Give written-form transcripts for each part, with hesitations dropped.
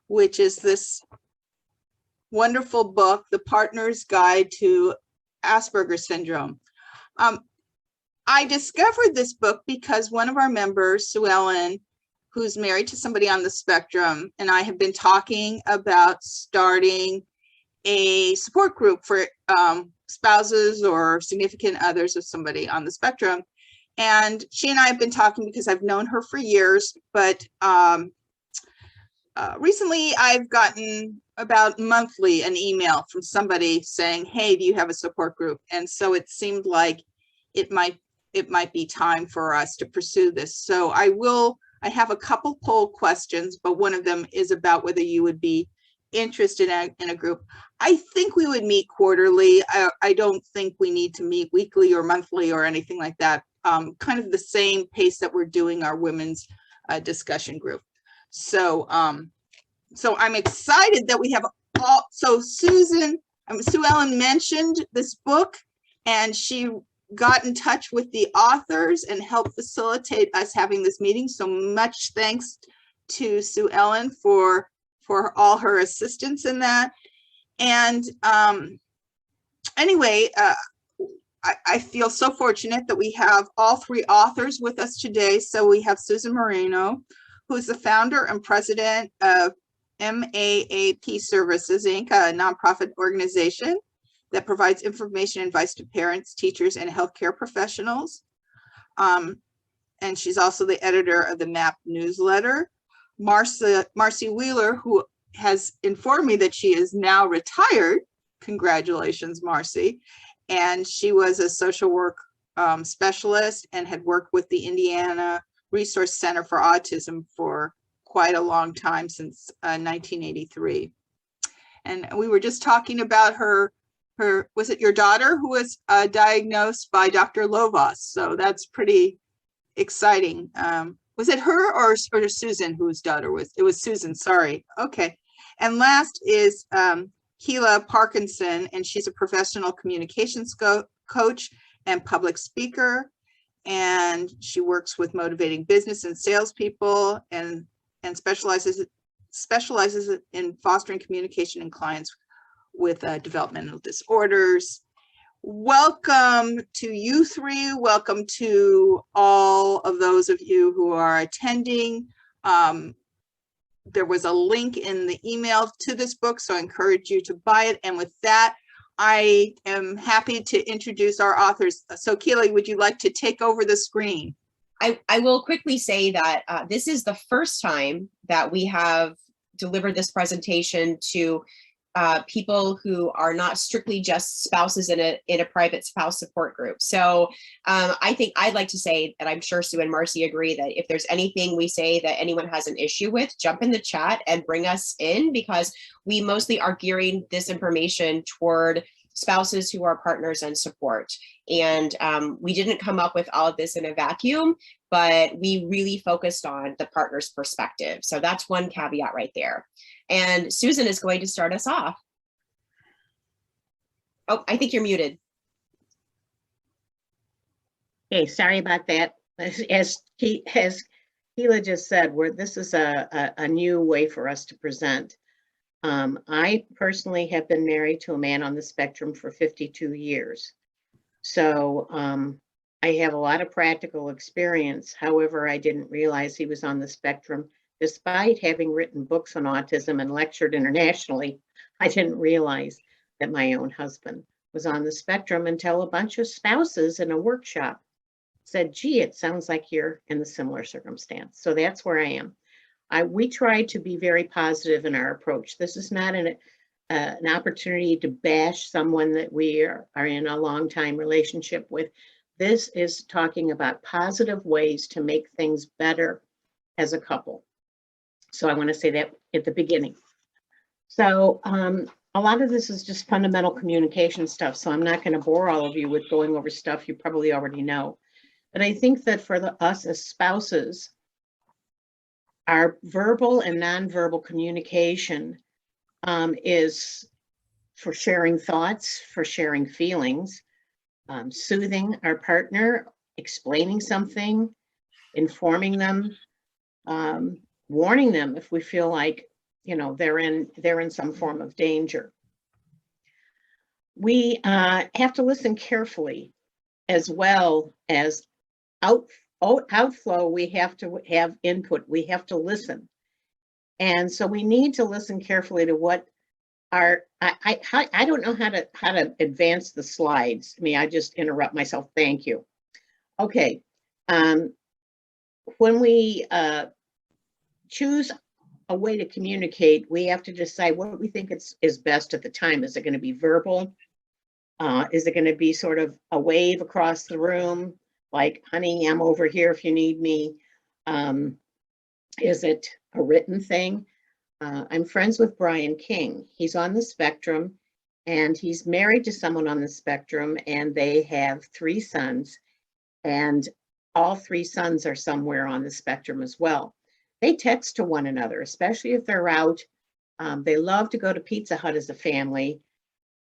which is this wonderful book, The Partner's Guide to Asperger Syndrome. I discovered this book because one of our members, Sue Ellen, who's married to somebody on the spectrum, and I have been talking about starting a support group for spouses or significant others of somebody on the spectrum. And she and I have been talking because I've known her for years, but recently I've gotten about monthly an email from somebody saying, hey, do you have a support group? And so it seemed like it might be time for us to pursue this. So I have a couple poll questions, but one of them is about whether you would be interested in a group. I think we would meet quarterly. I don't think we need to meet weekly or monthly or anything like that. Kind of the same pace that we're doing our women's discussion group. So I'm excited that we have all. So Sue Ellen mentioned this book, and she got in touch with the authors and helped facilitate us having this meeting. So much thanks to Sue Ellen for all her assistance in that. And anyway, I feel so fortunate that we have all three authors with us today. So we have Susan Moreno, who is the founder and president of MAAP Services, Inc., a nonprofit organization that provides information and advice to parents, teachers, and healthcare professionals. And she's also the editor of the MAP newsletter. Marci Wheeler, who has informed me that she is now retired. Congratulations, Marci. And she was a social work specialist and had worked with the Indiana Resource Center for Autism for quite a long time, since 1983. And we were just talking about her, was it your daughter who was diagnosed by Dr. Lovas? So that's pretty exciting. Was it her or Susan whose daughter was? It was Susan, sorry. Okay. And last is Kealah Parkinson, and she's a professional communications coach and public speaker. And she works with motivating business and salespeople and specializes in fostering communication and clients with developmental disorders. Welcome to you three. Welcome to all of those of you who are attending. There was a link in the email to this book, so I encourage you to buy it. And with that, I am happy to introduce our authors. So Kealah, would you like to take over the screen? I will quickly say that this is the first time that we have delivered this presentation to people who are not strictly just spouses in a private spouse support group. So I think I'd like to say, and I'm sure Sue and Marci agree, that if there's anything we say that anyone has an issue with, jump in the chat and bring us in, because we mostly are gearing this information toward spouses who are partners and support. And we didn't come up with all of this in a vacuum, but we really focused on the partner's perspective. So that's one caveat right there. And Susan is going to start us off. Oh, I think you're muted. Okay, sorry about that. As Kealah just said, this is a new way for us to present. I personally have been married to a man on the spectrum for 52 years. So I have a lot of practical experience. However, I didn't realize he was on the spectrum. Despite having written books on autism and lectured internationally, I didn't realize that my own husband was on the spectrum until a bunch of spouses in a workshop said, gee, it sounds like you're in a similar circumstance. So that's where I am. We try to be very positive in our approach. This is not an opportunity to bash someone that we are in a long time relationship with. This is talking about positive ways to make things better as a couple. So I want to say that at the beginning. So a lot of this is just fundamental communication stuff. So I'm not going to bore all of you with going over stuff you probably already know. But I think that for us as spouses, our verbal and nonverbal communication is for sharing thoughts, for sharing feelings, soothing our partner, explaining something, informing them, warning them if we feel like they're in some form of danger. We have to listen carefully, as well as outflow. We have to have input. We have to listen. And so we need to listen carefully to what I don't know how to advance the slides. I just interrupt myself. Thank you. Okay. When we choose a way to communicate, we have to decide what we think is best at the time. Is it going to be verbal? Is it going to be sort of a wave across the room, like, honey, I'm over here if you need me? Is it a written thing? I'm friends with Brian King. He's on the spectrum, and he's married to someone on the spectrum, and they have 3 sons, and all 3 sons are somewhere on the spectrum as well. They text to one another, especially if they're out. They love to go to Pizza Hut as a family.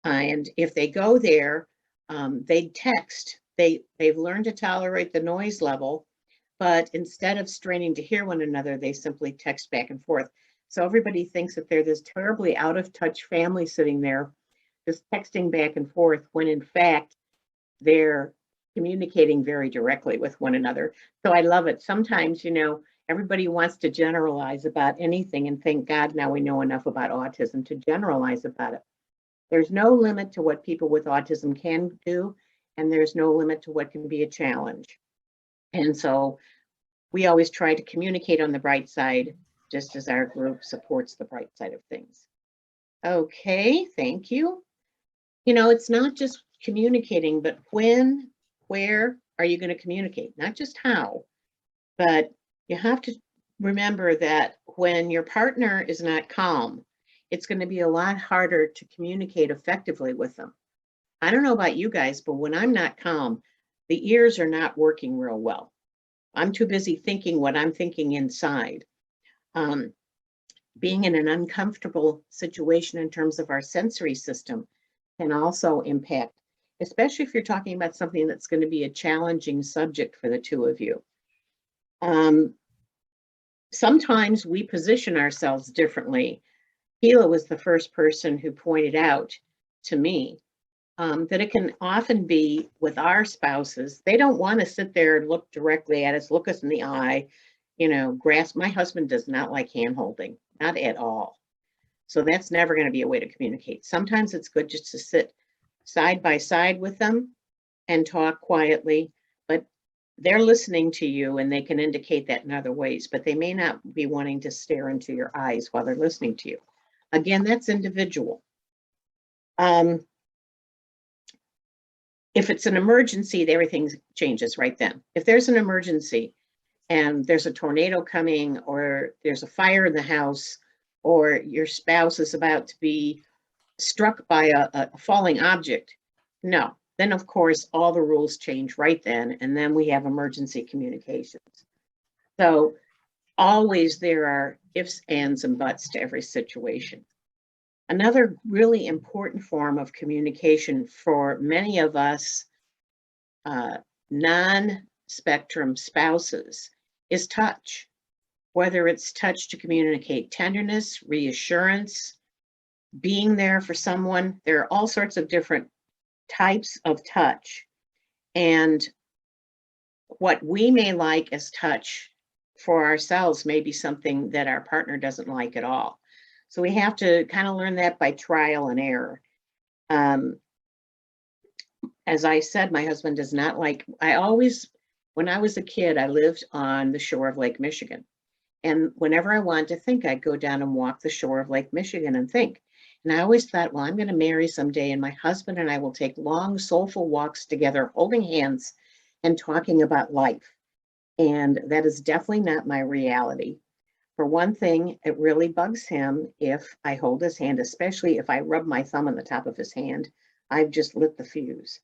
And if they go there, they text. They've learned to tolerate the noise level, but instead of straining to hear one another, they simply text back and forth. So everybody thinks that they're this terribly out of touch family sitting there, just texting back and forth, when in fact, they're communicating very directly with one another. So I love it. Sometimes, everybody wants to generalize about anything, and thank God now we know enough about autism to generalize about it. There's no limit to what people with autism can do, and there's no limit to what can be a challenge. And so we always try to communicate on the bright side, just as our group supports the bright side of things. Okay, thank you. It's not just communicating, but when, where are you going to communicate? Not just how, but you have to remember that when your partner is not calm, it's going to be a lot harder to communicate effectively with them. I don't know about you guys, but when I'm not calm, the ears are not working real well. I'm too busy thinking what I'm thinking inside. Being in an uncomfortable situation in terms of our sensory system can also impact, especially if you're talking about something that's going to be a challenging subject for the 2 of you. Sometimes we position ourselves differently. Kealah was the first person who pointed out to me that it can often be with our spouses. They don't want to sit there and look directly at us, look us in the eye, grasp. My husband does not like hand holding, not at all. So that's never going to be a way to communicate. Sometimes it's good just to sit side by side with them and talk quietly, but they're listening to you, and they can indicate that in other ways, but they may not be wanting to stare into your eyes while they're listening to you. Again, that's individual. If it's an emergency, everything changes right then. If there's an emergency and there's a tornado coming, or there's a fire in the house, or your spouse is about to be struck by a falling object, no, then of course all the rules change right then, and then we have emergency communications. So always there are ifs, ands, and buts to every situation. Another really important form of communication for many of us non-spectrum spouses is touch, whether it's touch to communicate tenderness, reassurance, being there for someone. There are all sorts of different types of touch. And what we may like as touch for ourselves may be something that our partner doesn't like at all. So we have to kind of learn that by trial and error. As I said, my husband does not like, when I was a kid, I lived on the shore of Lake Michigan. And whenever I wanted to think, I'd go down and walk the shore of Lake Michigan and think. And I always thought, well, I'm going to marry someday, and my husband and I will take long, soulful walks together, holding hands and talking about life. And that is definitely not my reality. For one thing, it really bugs him if I hold his hand, especially if I rub my thumb on the top of his hand. I've just lit the fuse.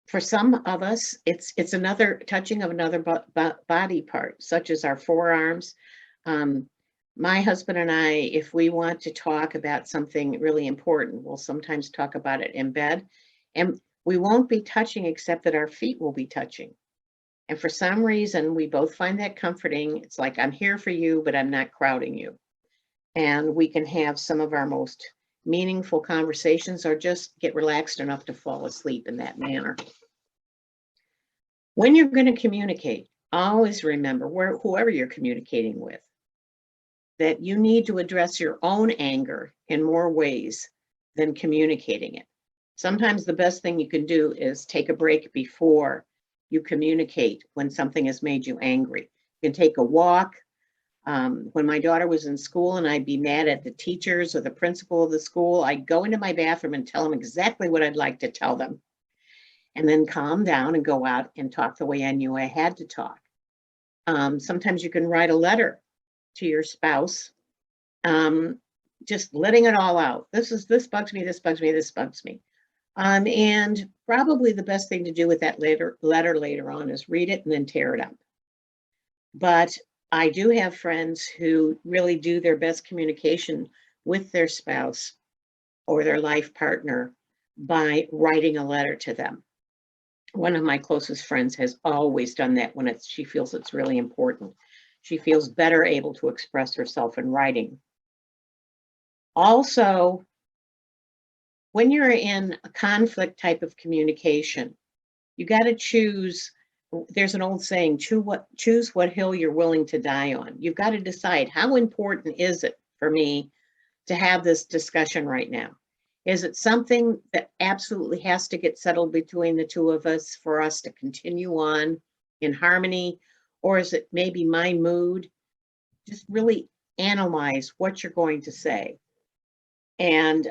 For some of us, it's another touching of another body part, such as our forearms. My husband and I, if we want to talk about something really important, we'll sometimes talk about it in bed, and we won't be touching except that our feet will be touching. And for some reason, we both find that comforting. It's like, I'm here for you, but I'm not crowding you. And we can have some of our most meaningful conversations or just get relaxed enough to fall asleep in that manner. When you're going to communicate, always remember, whoever you're communicating with, that you need to address your own anger in more ways than communicating it. Sometimes the best thing you can do is take a break before you communicate when something has made you angry. You can take a walk. When my daughter was in school and I'd be mad at the teachers or the principal of the school, I'd go into my bathroom and tell them exactly what I'd like to tell them, and then calm down and go out and talk the way I knew I had to talk. Sometimes you can write a letter to your spouse, just letting it all out. This bugs me, this bugs me, this bugs me. And probably the best thing to do with that letter later on is read it and then tear it up. But I do have friends who really do their best communication with their spouse or their life partner by writing a letter to them. One of my closest friends has always done that when she feels it's really important. She feels better able to express herself in writing. Also, when you're in a conflict type of communication, you got to choose. There's an old saying, choose what hill you're willing to die on. You've got to decide, how important is it for me to have this discussion right now? Is it something that absolutely has to get settled between the two of us for us to continue on in harmony? Or is it maybe my mood? Just really analyze what you're going to say. And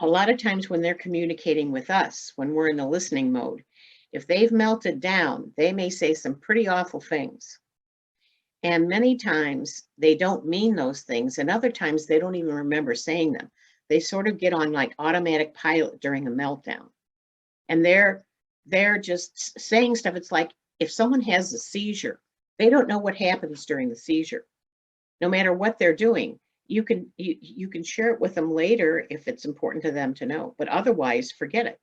a lot of times when they're communicating with us, when we're in the listening mode, if they've melted down, they may say some pretty awful things. And many times they don't mean those things. And other times they don't even remember saying them. They sort of get on like automatic pilot during a meltdown. And they're just saying stuff. It's like if someone has a seizure, they don't know what happens during the seizure. No matter what they're doing, you can share it with them later if it's important to them to know, but otherwise forget it.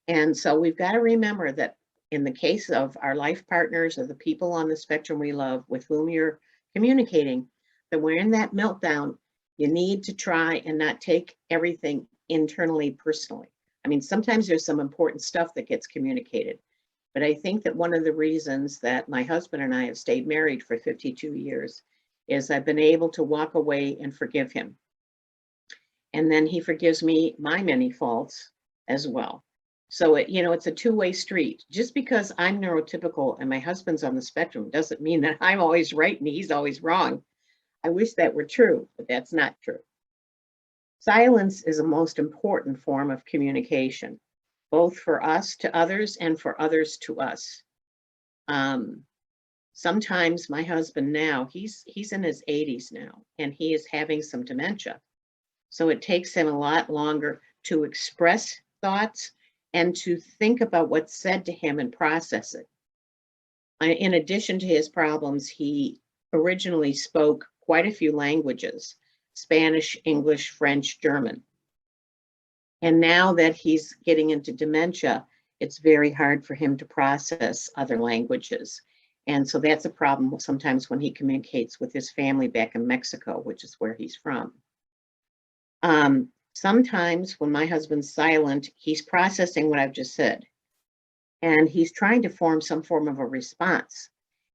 And so we've got to remember that in the case of our life partners or the people on the spectrum we love with whom you're communicating, that when in that meltdown, you need to try and not take everything internally personally. I mean, sometimes there's some important stuff that gets communicated, but I think that one of the reasons that my husband and I have stayed married for 52 years is I've been able to walk away and forgive him. And then he forgives me my many faults as well. So it's a two-way street. Just because I'm neurotypical and my husband's on the spectrum doesn't mean that I'm always right and he's always wrong. I wish that were true, but that's not true. Silence is a most important form of communication, both for us to others and for others to us. Sometimes my husband now, he's in his 80s now, and he is having some dementia. So it takes him a lot longer to express thoughts and to think about what's said to him and process it. In addition to his problems, he originally spoke quite a few languages: Spanish, English, French, German. And now that he's getting into dementia, it's very hard for him to process other languages. And so that's a problem sometimes when he communicates with his family back in Mexico, which is where he's from. Sometimes when my husband's silent, he's processing what I've just said, and he's trying to form some form of a response.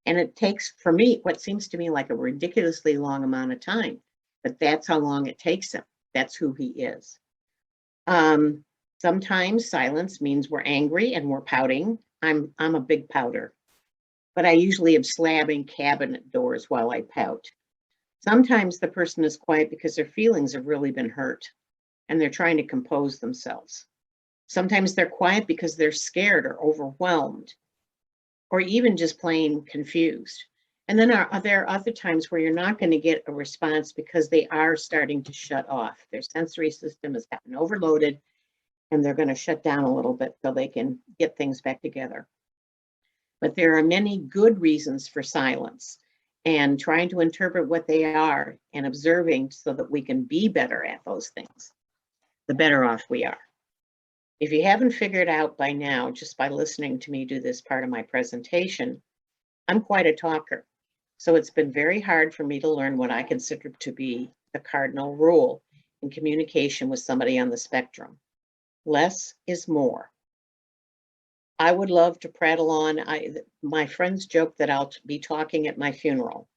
And it takes, for me, what seems to me like a ridiculously long amount of time, but that's how long it takes him. That's who he is. Sometimes silence means we're angry and we're pouting. I'm a big pouter, but I usually am slamming cabinet doors while I pout. Sometimes the person is quiet because their feelings have really been hurt and they're trying to compose themselves. Sometimes they're quiet because they're scared or overwhelmed, or even just plain confused. And then there are other times where you're not going to get a response because they are starting to shut off. Their sensory system has gotten overloaded and they're going to shut down a little bit so they can get things back together. But there are many good reasons for silence, and trying to interpret what they are and observing so that we can be better at those things, the better off we are. If you haven't figured out by now, just by listening to me do this part of my presentation, I'm quite a talker. So it's been very hard for me to learn what I consider to be the cardinal rule in communication with somebody on the spectrum. Less is more. I would love to prattle on. My friends joke that I'll be talking at my funeral,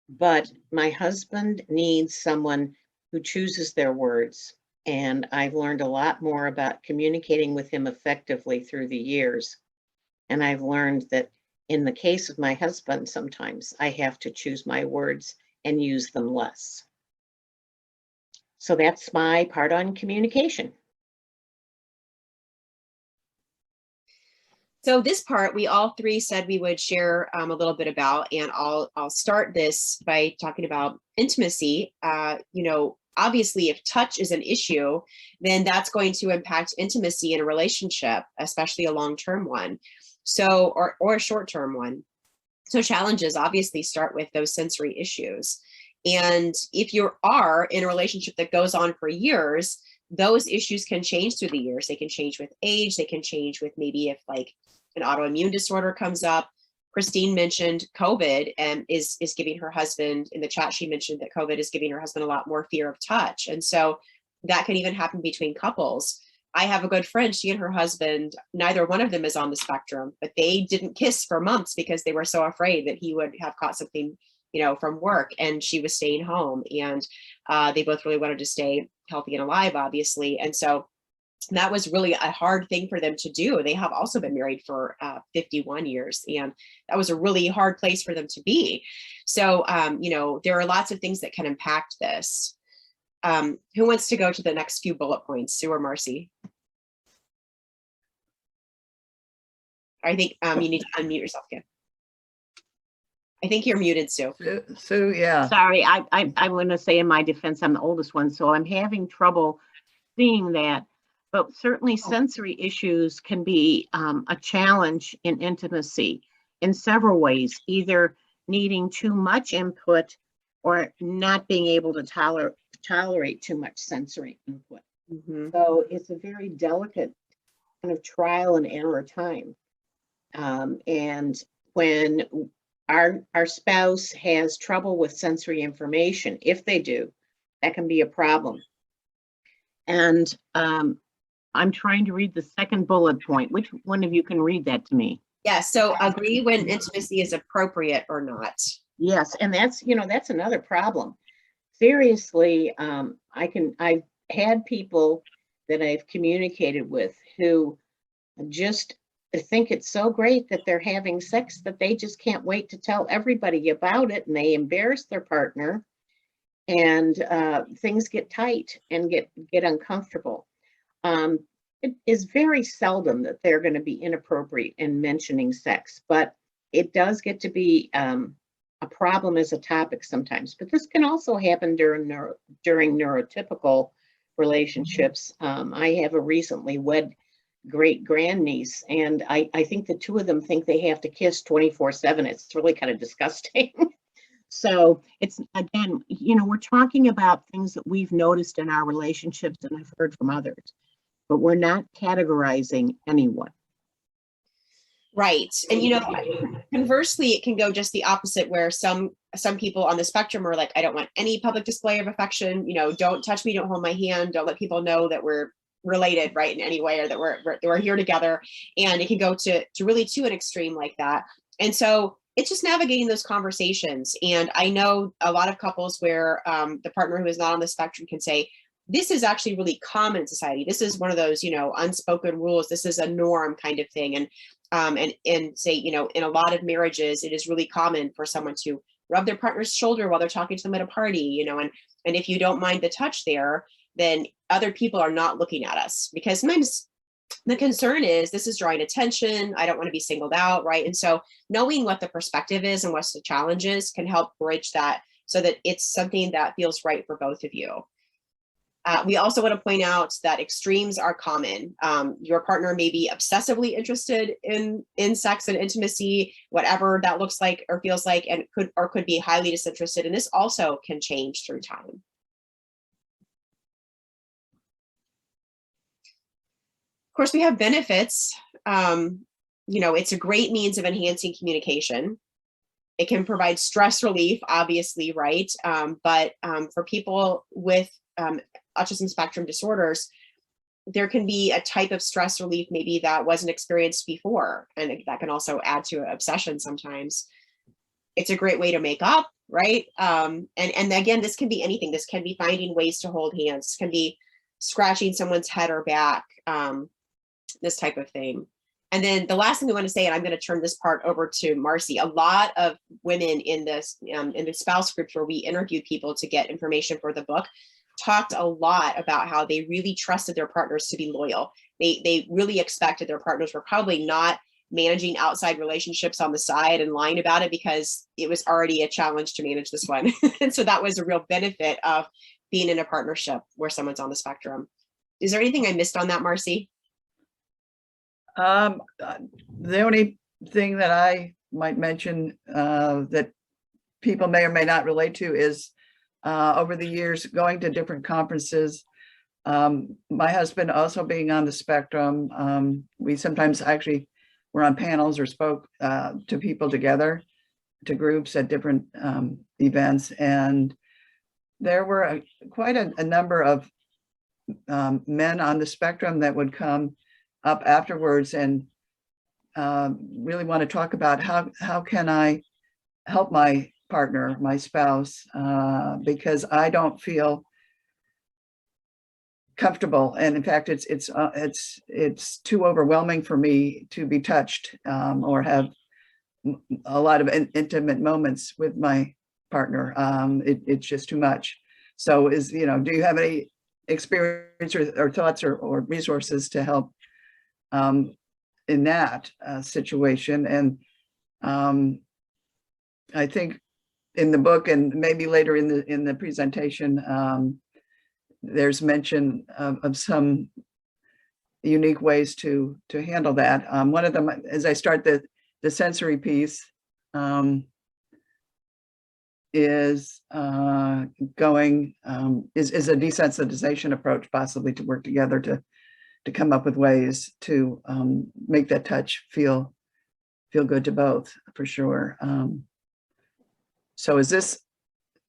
but my husband needs someone who chooses their words. And I've learned a lot more about communicating with him effectively through the years. And I've learned that in the case of my husband, sometimes I have to choose my words and use them less. So that's my part on communication. So this part, we all three said we would share a little bit about, and I'll start this by talking about intimacy. You know, obviously, if touch is an issue, then that's going to impact intimacy in a relationship, especially a long-term one. So, or a short-term one. So challenges obviously start with those sensory issues. And if you are in a relationship that goes on for years, those issues can change through the years. They can change with age. They can change with maybe if like an autoimmune disorder comes up. Christine mentioned COVID and is giving her husband, in the chat, she mentioned that COVID is giving her husband a lot more fear of touch. And so that can even happen between couples. I have a good friend, she and her husband, neither one of them is on the spectrum, but they didn't kiss for months because they were so afraid that he would have caught something, you know, from work, and she was staying home. And they both really wanted to stay healthy and alive, obviously. And so that was really a hard thing for them to do. They have also been married for 51 years, and that was a really hard place for them to be. So, you know, there are lots of things that can impact this. Who wants to go to the next few bullet points, Sue or Marci? I think you need to unmute yourself again. I think you're muted, Sue. Sue, yeah. Sorry, I'm going to say in my defense, I'm the oldest one, so I'm having trouble seeing that. But certainly sensory issues can be a challenge in intimacy in several ways, either needing too much input or not being able to tolerate too much sensory input. Mm-hmm. So it's a very delicate kind of trial and error time. And when our spouse has trouble with sensory information, if they do, that can be a problem. And I'm trying to read the second bullet point. Which one of you can read that to me? Yeah, so agree when intimacy is appropriate or not. Yes, and that's, you know, that's another problem. Seriously, I've had people that I've communicated with who just think it's so great that they're having sex that they just can't wait to tell everybody about it, and they embarrass their partner, and things get tight and get uncomfortable. It is very seldom that they're going to be inappropriate in mentioning sex, but it does get to be a problem as a topic sometimes. But this can also happen during neurotypical relationships. I have a recently wed great grandniece, and I think the two of them think they have to kiss 24/7. It's really kind of disgusting. So it's, again, you know, we're talking about things that we've noticed in our relationships and I've heard from others, but we're not categorizing anyone. Right. And, you know, conversely, it can go just the opposite, where some people on the spectrum are like, I don't want any public display of affection, you know, don't touch me, don't hold my hand, don't let people know that we're related, right, in any way, or that we're here together. And it can go to really to an extreme like that. And so it's just navigating those conversations. And I know a lot of couples where the partner who is not on the spectrum can say, this is actually really common in society. This is one of those, you know, unspoken rules. This is a norm kind of thing. And say, you know, in a lot of marriages, it is really common for someone to rub their partner's shoulder while they're talking to them at a party, you know, and if you don't mind the touch there, then other people are not looking at us, because sometimes the concern is this is drawing attention. I don't want to be singled out, right? And so knowing what the perspective is and what the challenge is can help bridge that so that it's something that feels right for both of you. We also want to point out that extremes are common. Your partner may be obsessively interested in sex and intimacy, whatever that looks like or feels like, and could be highly disinterested. And this also can change through time. Of course, we have benefits. It's a great means of enhancing communication. It can provide stress relief, obviously, right? But for people with autism spectrum disorders, there can be a type of stress relief maybe that wasn't experienced before, and that can also add to obsession sometimes. It's a great way to make up, right? And again, this can be anything. This can be finding ways to hold hands, this can be scratching someone's head or back, this type of thing. And then the last thing we want to say, and I'm going to turn this part over to Marci, a lot of women in this in the spouse groups where we interviewed people to get information for the book talked a lot about how they really trusted their partners to be loyal. They really expected their partners were probably not managing outside relationships on the side and lying about it, because it was already a challenge to manage this one. And so that was a real benefit of being in a partnership where someone's on the spectrum. Is there anything I missed on that, Marci? The only thing that I might mention that people may or may not relate to is over the years going to different conferences. My husband also being on the spectrum, we sometimes actually were on panels or spoke to people together, to groups at different events. And there were quite a number of men on the spectrum that would come up afterwards and really want to talk about how can I help my partner, my spouse, because I don't feel comfortable, and in fact it's too overwhelming for me to be touched or have a lot of intimate moments with my partner. It's just too much. So do you have any experience or thoughts or resources to help in that situation? And I think in the book, and maybe later in the presentation, there's mention of some unique ways to handle that. One of them, as I start the sensory piece, is a desensitization approach, possibly to work together to come up with ways to make that touch feel good to both, for sure. So is this?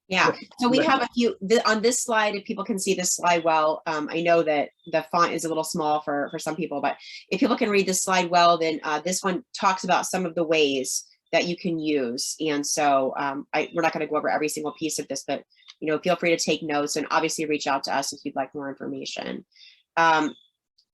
Yeah, so we have a few on this slide. If people can see this slide well, I know that the font is a little small for some people, but if people can read this slide well, then this one talks about some of the ways that you can use. And so we're not going to go over every single piece of this, but feel free to take notes and obviously reach out to us if you'd like more information.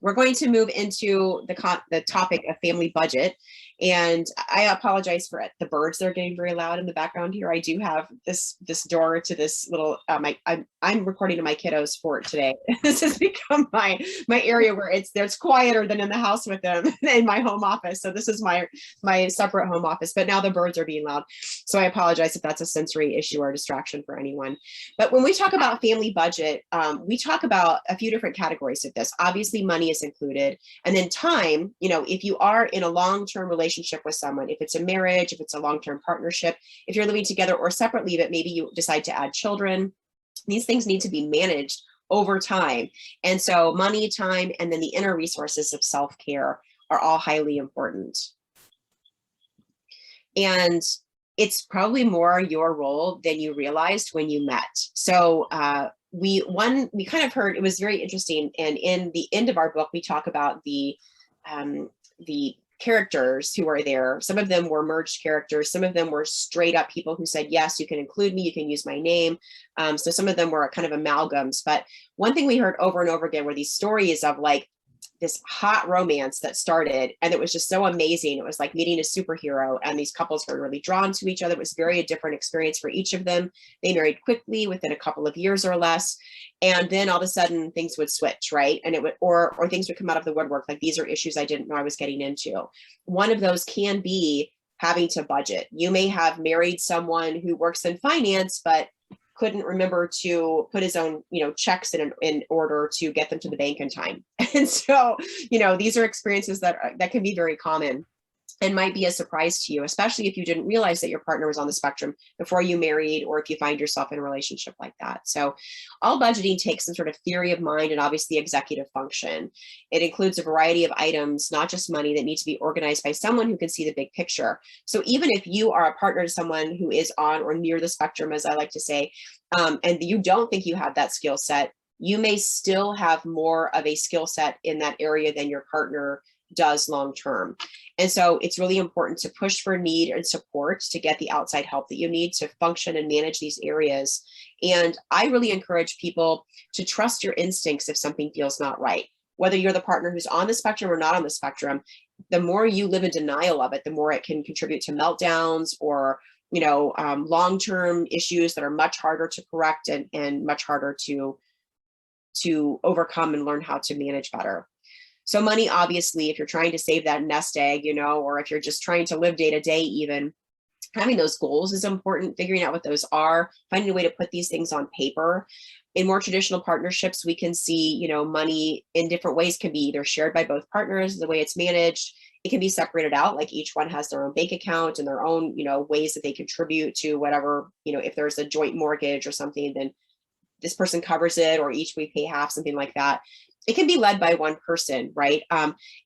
We're going to move into the topic of family budget. And I apologize for it. The birds, they're getting very loud in the background here. I do have this door to this little, I'm recording to my kiddos fort today. This has become my area where it's quieter than in the house with them in my home office. So this is my separate home office, but now the birds are being loud. So I apologize if that's a sensory issue or distraction for anyone. But when we talk about family budget, we talk about a few different categories of this. Obviously, money is included. And then time, if you are in a long-term relationship with someone, if it's a marriage, if it's a long-term partnership, if you're living together or separately, but maybe you decide to add children, these things need to be managed over time. And so money, time, and then the inner resources of self-care are all highly important. And it's probably more your role than you realized when you met. So we kind of heard, it was very interesting. And in the end of our book, we talk about the characters who are there. Some of them were merged characters. Some of them were straight up people who said, yes, you can include me, you can use my name. So some of them were kind of amalgams. But one thing we heard over and over again were these stories of like this hot romance that started, and it was just so amazing. It was like meeting a superhero, and these couples were really drawn to each other. It was very a different experience for each of them. They married quickly within a couple of years or less. And then all of a sudden things would switch, right? And it would, or things would come out of the woodwork. Like, these are issues I didn't know I was getting into. One of those can be having to budget. You may have married someone who works in finance, but couldn't remember to put his own, checks in order to get them to the bank in time. And so, these are experiences that can be very common. and might be a surprise to you, especially if you didn't realize that your partner was on the spectrum before you married, or if you find yourself in a relationship like that. So all budgeting takes some sort of theory of mind and obviously executive function. It includes a variety of items, not just money, that need to be organized by someone who can see the big picture. So even if you are a partner to someone who is on or near the spectrum, as I like to say, and you don't think you have that skill set, you may still have more of a skill set in that area than your partner does long term. And so it's really important to push for need and support to get the outside help that you need to function and manage these areas. And I really encourage people to trust your instincts if something feels not right. Whether you're the partner who's on the spectrum or not on the spectrum, the more you live in denial of it, the more it can contribute to meltdowns or long-term issues that are much harder to correct and much harder to overcome and learn how to manage better. So money, obviously, if you're trying to save that nest egg, or if you're just trying to live day to day, even having those goals is important, figuring out what those are, finding a way to put these things on paper. In more traditional partnerships, we can see, money in different ways can be either shared by both partners, the way it's managed. It can be separated out, like each one has their own bank account and their own, ways that they contribute to whatever, if there's a joint mortgage or something, then this person covers it, or each we pay half, something like that. It can be led by one person, right?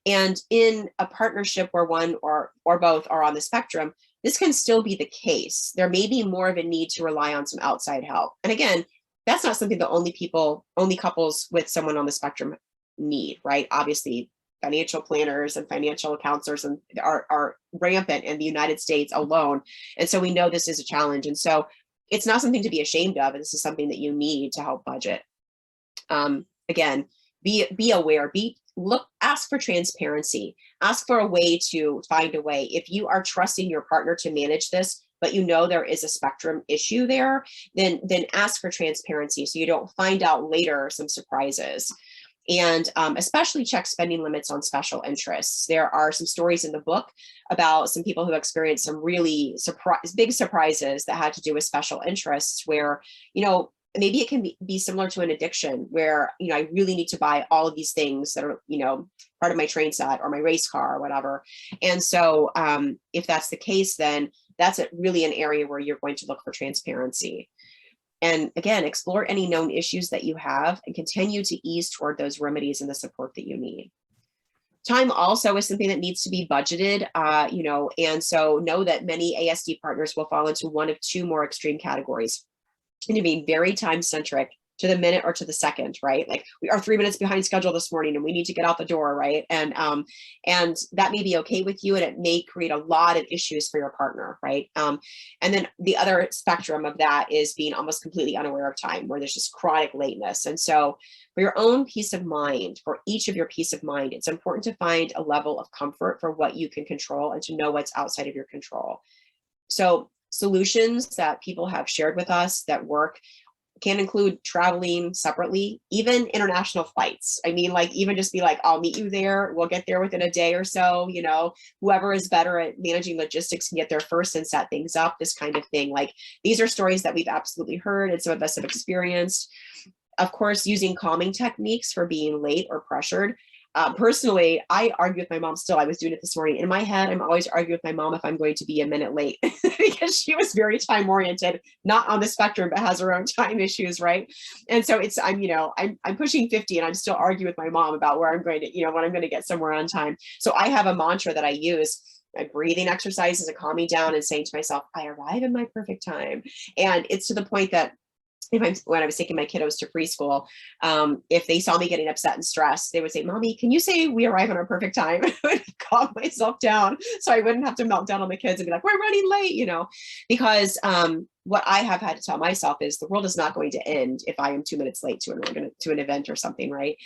And in a partnership where one or both are on the spectrum, this can still be the case. There may be more of a need to rely on some outside help. And again, that's not something that only couples with someone on the spectrum need, right? Obviously, financial planners and financial counselors are rampant in the United States alone. And so we know this is a challenge. And so it's not something to be ashamed of. This is something that you need to help budget. Again, be aware, ask for transparency, ask for a way to find a way. If you are trusting your partner to manage this, but there is a spectrum issue there, then ask for transparency so you don't find out later some surprises. And especially check spending limits on special interests. There are some stories in the book about some people who experienced some really big surprises that had to do with special interests where, maybe it can be similar to an addiction where, I really need to buy all of these things that are, part of my train set or my race car or whatever. And so if that's the case, then that's really an area where you're going to look for transparency. And again, explore any known issues that you have and continue to ease toward those remedies and the support that you need. Time also is something that needs to be budgeted, and so know that many ASD partners will fall into one of two more extreme categories. And to be very time centric, to the minute or to the second, right? Like we are 3 minutes behind schedule this morning and we need to get out the door, right? And that may be okay with you, and it may create a lot of issues for your partner, right? And then the other spectrum of that is being almost completely unaware of time, where there's just chronic lateness. And so for your own peace of mind, for each of your peace of mind, it's important to find a level of comfort for what you can control and to know what's outside of your control. So solutions that people have shared with us that work can include traveling separately, even international flights. I mean, like even just be like, I'll meet you there. We'll get there within a day or so, whoever is better at managing logistics can get there first and set things up, this kind of thing. Like these are stories that we've absolutely heard and some of us have experienced. Of course, using calming techniques for being late or pressured. Personally, I argue with my mom still. I was doing it this morning. In my head, I'm always arguing with my mom if I'm going to be a minute late because she was very time oriented, not on the spectrum, but has her own time issues, right? And so I'm pushing 50 and I'm still arguing with my mom about where I'm going to, when I'm going to get somewhere on time. So I have a mantra that I use. My breathing exercises and calming down and saying to myself, I arrive in my perfect time. And it's to the point that when I was taking my kiddos to preschool, if they saw me getting upset and stressed, they would say, Mommy, can you say we arrive on our perfect time? I would calm myself down so I wouldn't have to melt down on the kids and be like, we're running late, because what I have had to tell myself is the world is not going to end if I am 2 minutes late to an event or something, right?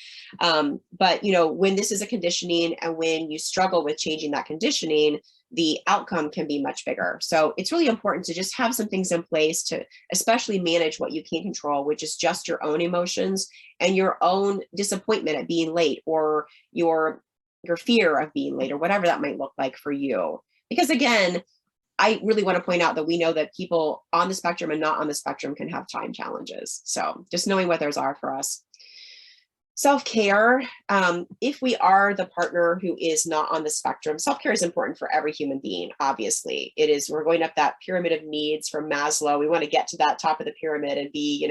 But when this is a conditioning and when you struggle with changing that conditioning, the outcome can be much bigger. So it's really important to just have some things in place to especially manage what you can control, which is just your own emotions and your own disappointment at being late, or your fear of being late, or whatever that might look like for you. Because again, I really want to point out that we know that people on the spectrum and not on the spectrum can have time challenges. So just knowing what those are for us. Self-care, if we are the partner who is not on the spectrum, self-care is important for every human being, obviously. It is, we're going up that pyramid of needs from Maslow. We want to get to that top of the pyramid and be,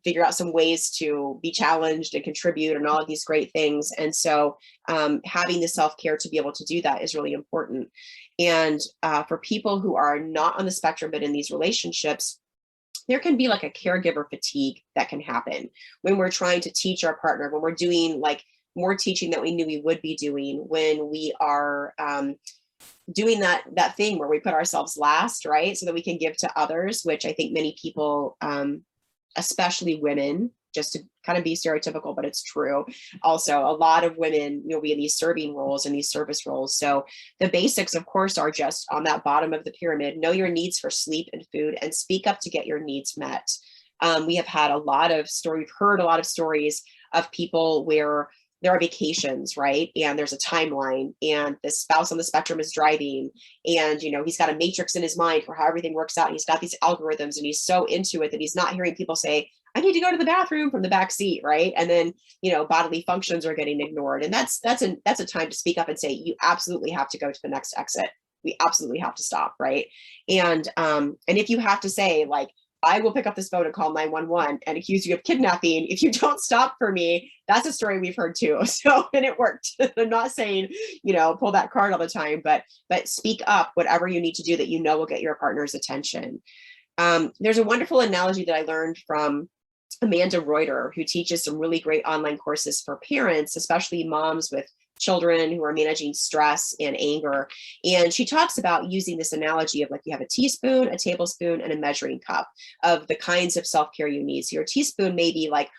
figure out some ways to be challenged and contribute and all of these great things. And so having the self-care to be able to do that is really important. And for people who are not on the spectrum, but in these relationships, there can be like a caregiver fatigue that can happen when we're trying to teach our partner, when we're doing like more teaching that we knew we would be doing, when we are doing that thing where we put ourselves last, right? So that we can give to others, which I think many people, especially women, just to kind of be stereotypical, but it's true. Also, a lot of women will be in these serving roles and these service roles. So the basics, of course, are just on that bottom of the pyramid. Know your needs for sleep and food, and speak up to get your needs met. We have had we've heard a lot of stories of people where there are vacations, right? And there's a timeline, and the spouse on the spectrum is driving, and he's got a matrix in his mind for how everything works out. And he's got these algorithms, and he's so into it that he's not hearing people say, I need to go to the bathroom from the back seat, right? And then, bodily functions are getting ignored. And that's a time to speak up and say, you absolutely have to go to the next exit. We absolutely have to stop, right? And if you have to say, like, I will pick up this phone and call 911 and accuse you of kidnapping if you don't stop for me, that's a story we've heard too. So, and it worked. I'm not saying, pull that card all the time, but speak up, whatever you need to do that will get your partner's attention. There's a wonderful analogy that I learned from Amanda Reuter, who teaches some really great online courses for parents, especially moms with children who are managing stress and anger. And she talks about using this analogy of, like, you have a teaspoon, a tablespoon, and a measuring cup of the kinds of self-care you need. So your teaspoon may be like,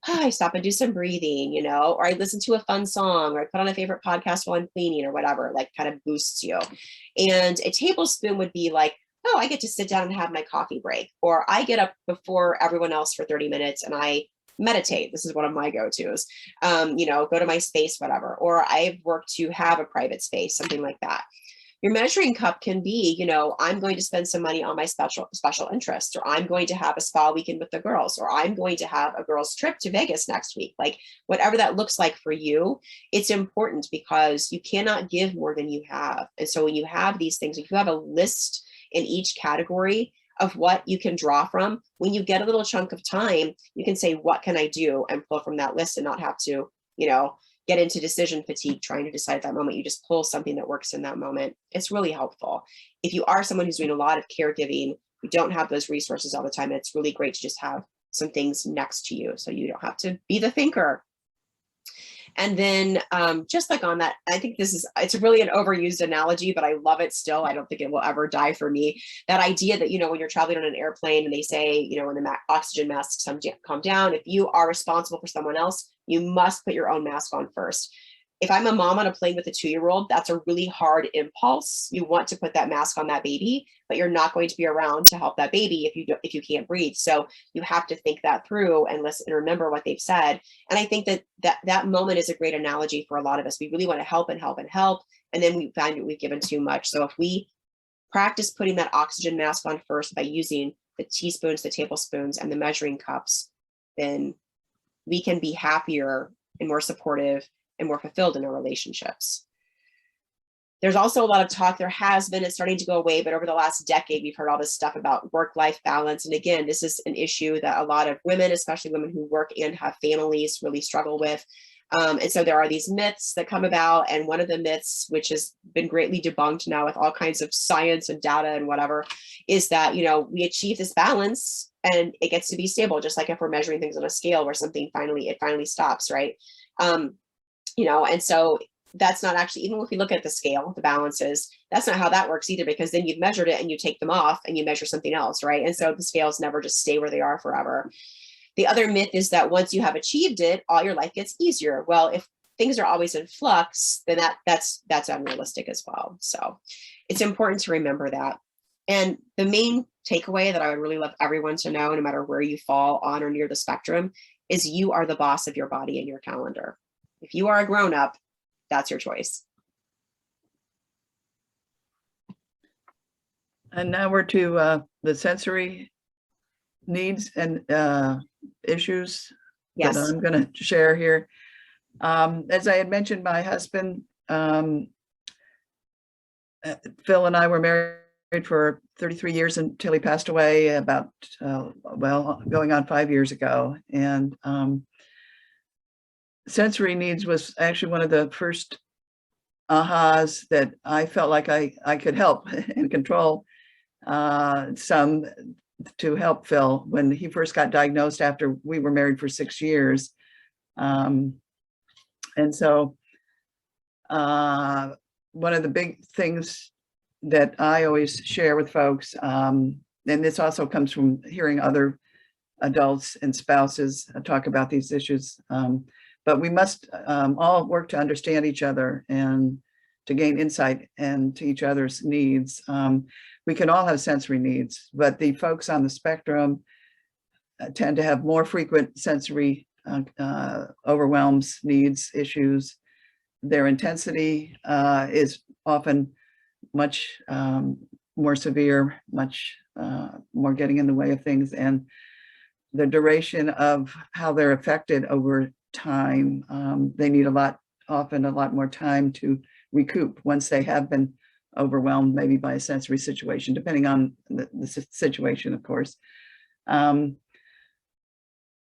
I stop and do some breathing, or I listen to a fun song, or I put on a favorite podcast while I'm cleaning, or whatever, like, kind of boosts you. And a tablespoon would be like, oh, I get to sit down and have my coffee break, or I get up before everyone else for 30 minutes and I meditate. This is one of my go-tos, go to my space, whatever, or I've worked to have a private space, something like that. Your measuring cup can be, I'm going to spend some money on my special interest, or I'm going to have a spa weekend with the girls, or I'm going to have a girls trip to Vegas next week. Like, whatever that looks like for you, it's important because you cannot give more than you have. And so when you have these things, if you have a list in each category of what you can draw from, when you get a little chunk of time, you can say, what can I do, and pull from that list and not have to, get into decision fatigue trying to decide at that moment. You just pull something that works in that moment. It's really helpful. If you are someone who's doing a lot of caregiving, you don't have those resources all the time, it's really great to just have some things next to you so you don't have to be the thinker. And then just like on that, I think it's really an overused analogy, but I love it still. I don't think it will ever die for me. That idea that, when you're traveling on an airplane and they say, when the oxygen masks come down, if you are responsible for someone else, you must put your own mask on first. If I'm a mom on a plane with a 2-year-old, that's a really hard impulse. You want to put that mask on that baby, but you're not going to be around to help that baby if you can't breathe. So you have to think that through and listen and remember what they've said. And I think that moment is a great analogy for a lot of us. We really want to help and help and help, and then we find that we've given too much. So if we practice putting that oxygen mask on first by using the teaspoons, the tablespoons, and the measuring cups, then we can be happier and more supportive and more fulfilled in our relationships. There's also a lot of talk, there has been, it's starting to go away, but over the last decade, we've heard all this stuff about work-life balance. And again, this is an issue that a lot of women, especially women who work and have families, really struggle with. And so there are these myths that come about. And one of the myths, which has been greatly debunked now with all kinds of science and data and whatever, is that, we achieve this balance and it gets to be stable, just like if we're measuring things on a scale where something finally stops, right? And so that's not actually, even if we look at the scale, the balances, that's not how that works either, because then you've measured it and you take them off and you measure something else, right? And so the scales never just stay where they are forever. The other myth is that once you have achieved it, all your life gets easier. Well, if things are always in flux, then that's unrealistic as well. So it's important to remember that. And the main takeaway that I would really love everyone to know, no matter where you fall on or near the spectrum, is you are the boss of your body and your calendar. If you are a grown-up, that's your choice. And now we're to the sensory needs and issues Yes. that I'm going to share here. As I had mentioned, my husband, Phil, and I were married for 33 years until he passed away about, well, going on 5 years ago. And sensory needs was actually one of the first ahas that I felt like I could help and control some to help Phil when he first got diagnosed after we were married for 6 years. And so one of the big things that I always share with folks, and this also comes from hearing other adults and spouses talk about these issues, but we must all work to understand each other and to gain insight into each other's needs. We can all have sensory needs, but the folks on the spectrum tend to have more frequent sensory overwhelms, needs, issues. Their intensity is often much more severe, much more getting in the way of things, and the duration of how they're affected over time, they need often a lot more time to recoup once they have been overwhelmed, maybe by a sensory situation, depending on the situation, of course.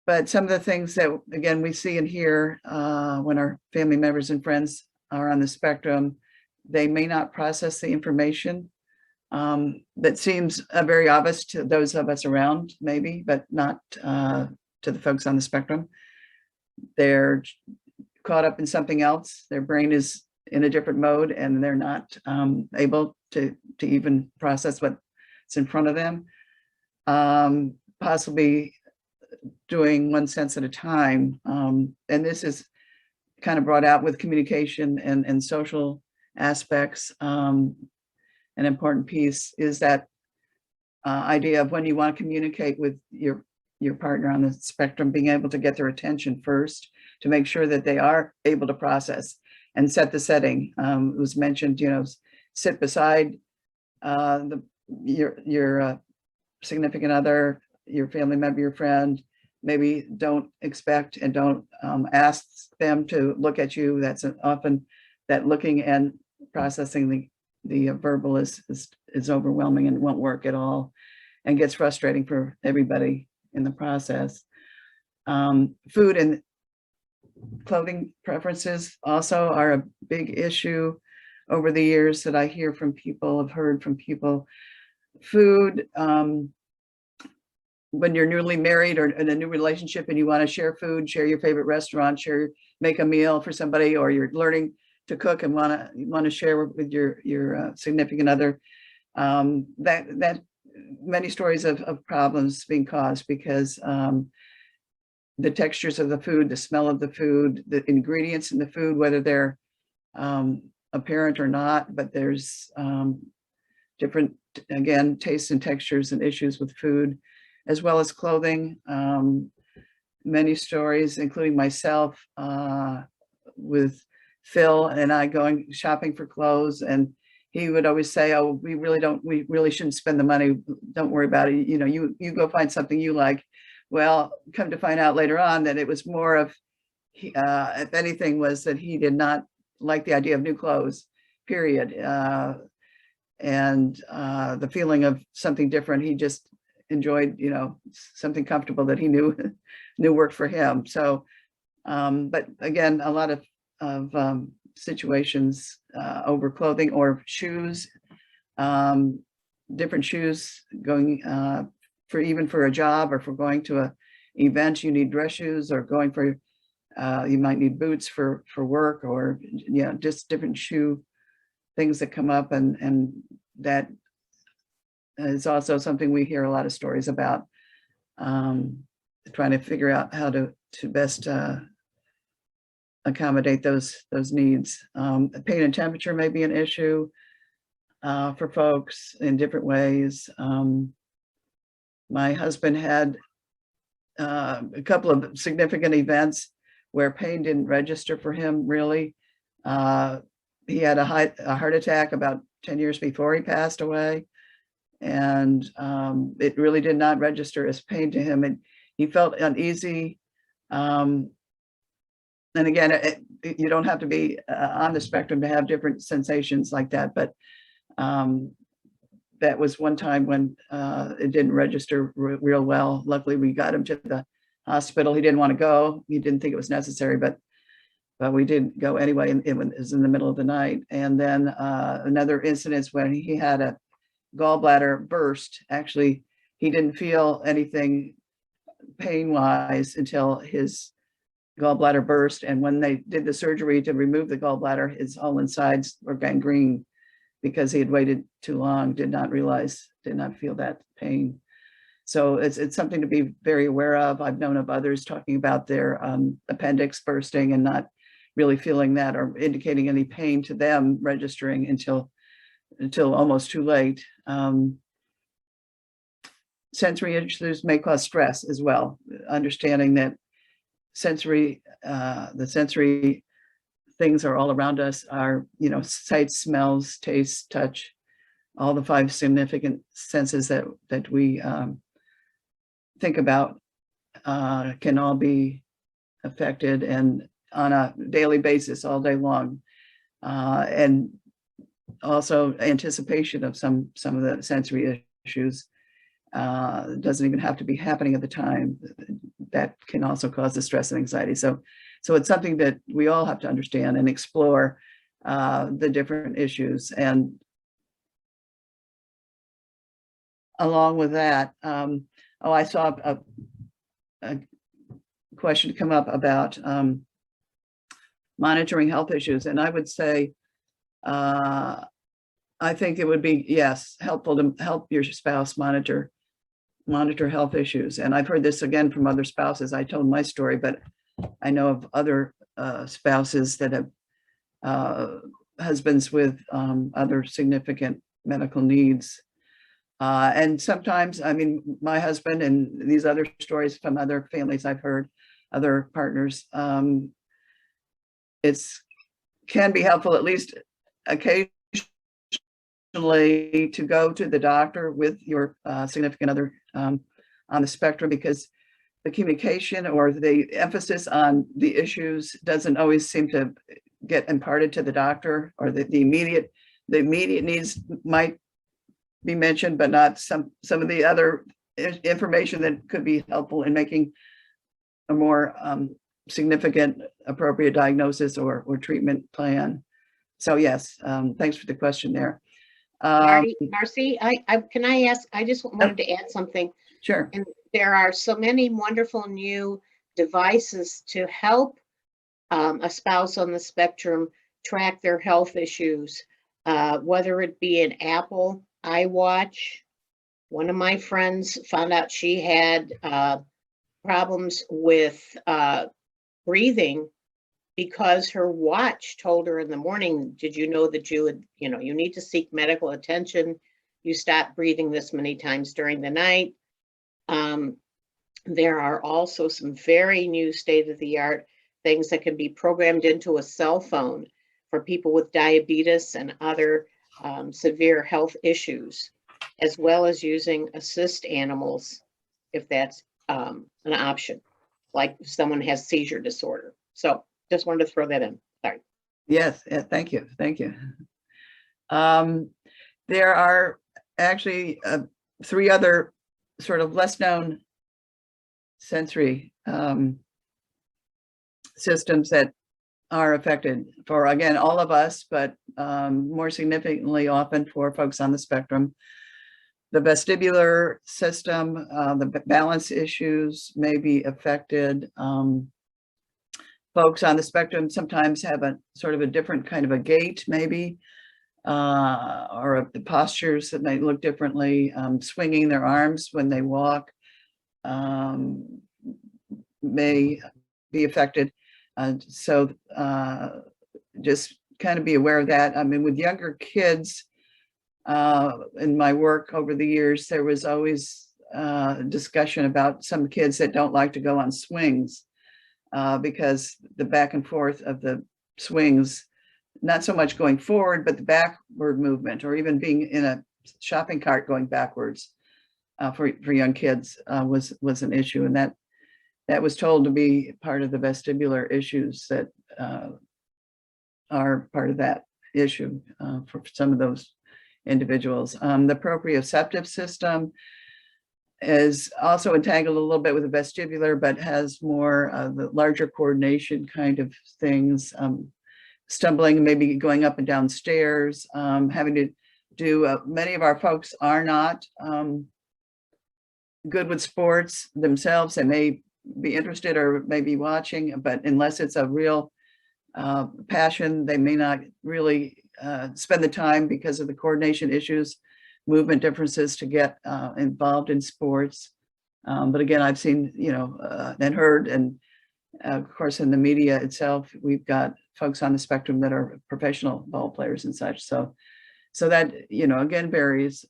But some of the things that, again, we see and hear when our family members and friends are on the spectrum, they may not process the information that seems very obvious to those of us around, maybe, but not to the folks on the spectrum. They're caught up in something else. Their brain is in a different mode, and they're not able to even process what's in front of them. Possibly doing one sense at a time. And this is kind of brought out with communication and social aspects. An important piece is that idea of when you want to communicate with your partner on the spectrum, being able to get their attention first to make sure that they are able to process and set the setting. It was mentioned, sit beside your significant other, your family member, your friend. Maybe don't expect and don't ask them to look at you. That's often that looking and processing the verbal is overwhelming and won't work at all, and gets frustrating for everybody in the process. Food and clothing preferences also are a big issue over the years that I hear from people, have heard from people. Food, when you're newly married or in a new relationship and you want to share food, share your favorite restaurant, make a meal for somebody, or you're learning to cook and want to share with your significant other, that many stories of problems being caused because the textures of the food, the smell of the food, the ingredients in the food, whether they're apparent or not, but there's different, again, tastes and textures and issues with food, as well as clothing. Many stories, including myself, with Phil and I going shopping for clothes, and he would always say, "Oh, we really shouldn't spend the money. Don't worry about it. You go find something you like." Well, come to find out later on that it was more of, if anything, was that he did not like the idea of new clothes, period. And the feeling of something different, he just enjoyed, something comfortable that he knew worked for him. So, but again, a lot of situations over clothing or shoes, different shoes going for a job, or for going to a event, you need dress shoes, or going for, you might need boots for work, or, just different shoe things that come up. And that is also something we hear a lot of stories about, trying to figure out how to best accommodate those needs. Pain and temperature may be an issue for folks in different ways. My husband had a couple of significant events where pain didn't register for him, really. He had a heart attack about 10 years before he passed away, and it really did not register as pain to him. And he felt uneasy And again, you don't have to be on the spectrum to have different sensations like that, but that was one time when it didn't register real well. Luckily, we got him to the hospital. He didn't want to go. He didn't think it was necessary, but we did go anyway. And it was in the middle of the night. And then another incident when he had a gallbladder burst. Actually, he didn't feel anything pain-wise until his gallbladder burst. And when they did the surgery to remove the gallbladder, his whole insides were gangrene because he had waited too long, did not feel that pain. So it's something to be very aware of. I've known of others talking about their appendix bursting and not really feeling that or indicating any pain to them registering until almost too late. Sensory issues may cause stress as well. Understanding that the sensory things are all around us are, sight, smells, taste, touch, all the 5 significant senses that we think about can all be affected and on a daily basis all day long. And also anticipation of some of the sensory issues doesn't even have to be happening at the time. That can also cause the stress and anxiety. So it's something that we all have to understand and explore the different issues. And along with that, I saw a question come up about monitoring health issues. And I would say, I think it would be, yes, helpful to help your spouse monitor health issues. And I've heard this again from other spouses. I told my story, but I know of other spouses that have husbands with other significant medical needs. And sometimes, my husband and these other stories from other families I've heard, other partners, can be helpful, at least occasionally, to go to the doctor with your significant other on the spectrum, because the communication or the emphasis on the issues doesn't always seem to get imparted to the doctor, or the immediate needs might be mentioned, but not some of the other information that could be helpful in making a more significant appropriate diagnosis or treatment plan. So yes, thanks for the question there. Marci, can I ask, I just wanted to add something. Sure. And there are so many wonderful new devices to help a spouse on the spectrum track their health issues, whether it be an Apple iWatch. One of my friends found out she had problems with breathing because her watch told her in the morning, did you know that you need to seek medical attention? You stop breathing this many times during the night. There are also some very new state-of-the-art things that can be programmed into a cell phone for people with diabetes and other severe health issues, as well as using assist animals if that's an option, like if someone has seizure disorder. So just wanted to throw that in. Sorry. Yes, thank you. There are actually 3 other sort of less known sensory systems that are affected for, again, all of us, but more significantly often for folks on the spectrum. The vestibular system, the balance issues may be affected. Folks on the spectrum sometimes have a sort of a different kind of a gait, maybe, or the postures that might look differently. Swinging their arms when they walk may be affected. So just kind of be aware of that. With younger kids, in my work over the years, there was always discussion about some kids that don't like to go on swings because the back and forth of the swings, not so much going forward, but the backward movement, or even being in a shopping cart going backwards for young kids was an issue. And that was told to be part of the vestibular issues that are part of that issue for some of those individuals. The proprioceptive system is also entangled a little bit with the vestibular, but has more the larger coordination kind of things, stumbling, maybe going up and down stairs, having to do, many of our folks are not good with sports themselves. They may be interested or may be watching, but unless it's a real passion, they may not really spend the time because of the coordination issues, movement differences to get involved in sports. But again, I've seen, and heard, and of course in the media itself, we've got folks on the spectrum that are professional ball players and such. So that, again, varies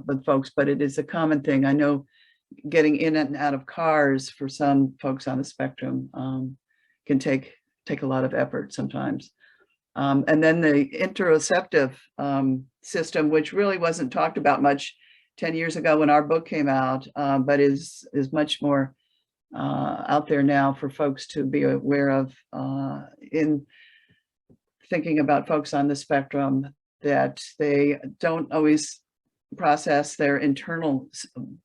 with folks, but it is a common thing. I know getting in and out of cars for some folks on the spectrum can take a lot of effort sometimes. And then the interoceptive system, which really wasn't talked about much 10 years ago when our book came out, but is much more out there now for folks to be aware of in thinking about folks on the spectrum, that they don't always process their internal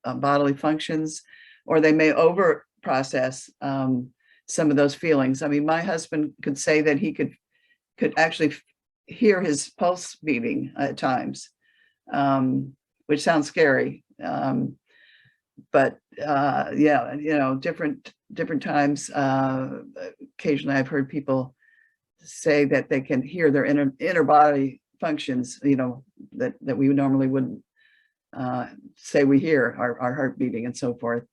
bodily functions, or they may over process some of those feelings. I mean, my husband could say that he could actually hear his pulse beating at times, which sounds scary. But yeah, different times. Occasionally I've heard people say that they can hear their inner body functions, that we normally wouldn't say we hear, our heart beating and so forth.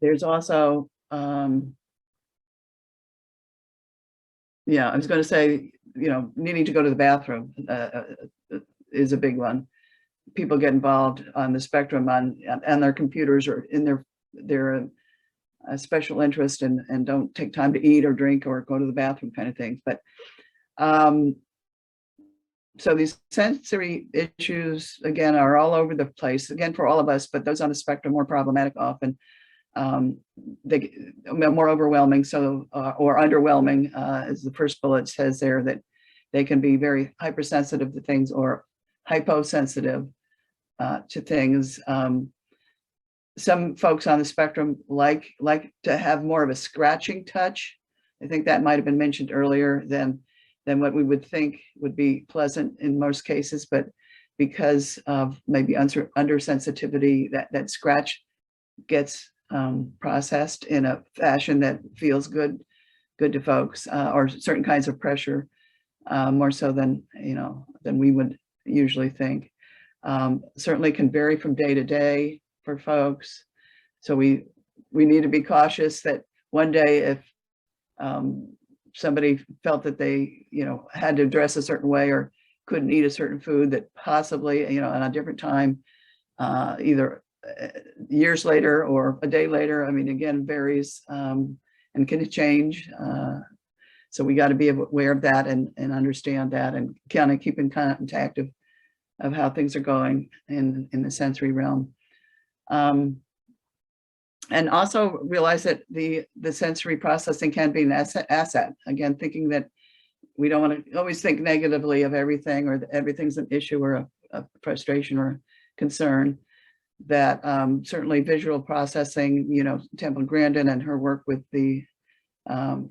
There's also, I was going to say, needing to go to the bathroom is a big one. People get involved on the spectrum on their computers or in their special interest and don't take time to eat or drink or go to the bathroom kind of things. But so these sensory issues, again, are all over the place, again, for all of us, but those on the spectrum more problematic often. They more overwhelming, or underwhelming, as the first bullet says there, that they can be very hypersensitive to things or hyposensitive to things. Some folks on the spectrum like to have more of a scratching touch. I think that might have been mentioned earlier than what we would think would be pleasant in most cases, but because of maybe undersensitivity, that scratch gets processed in a fashion that feels good to folks, or certain kinds of pressure, more so than we would usually think. Certainly can vary from day to day for folks. So we need to be cautious that one day if somebody felt that they had to dress a certain way or couldn't eat a certain food, that possibly on a different time, either years later or a day later, I mean, again, varies and can change. So we got to be aware of that and understand that, and kind of keep in contact of how things are going in the sensory realm. And also realize that the sensory processing can be an asset. Again, thinking that we don't want to always think negatively of everything, or that everything's an issue or a frustration or concern. That certainly visual processing, Temple Grandin and her work with the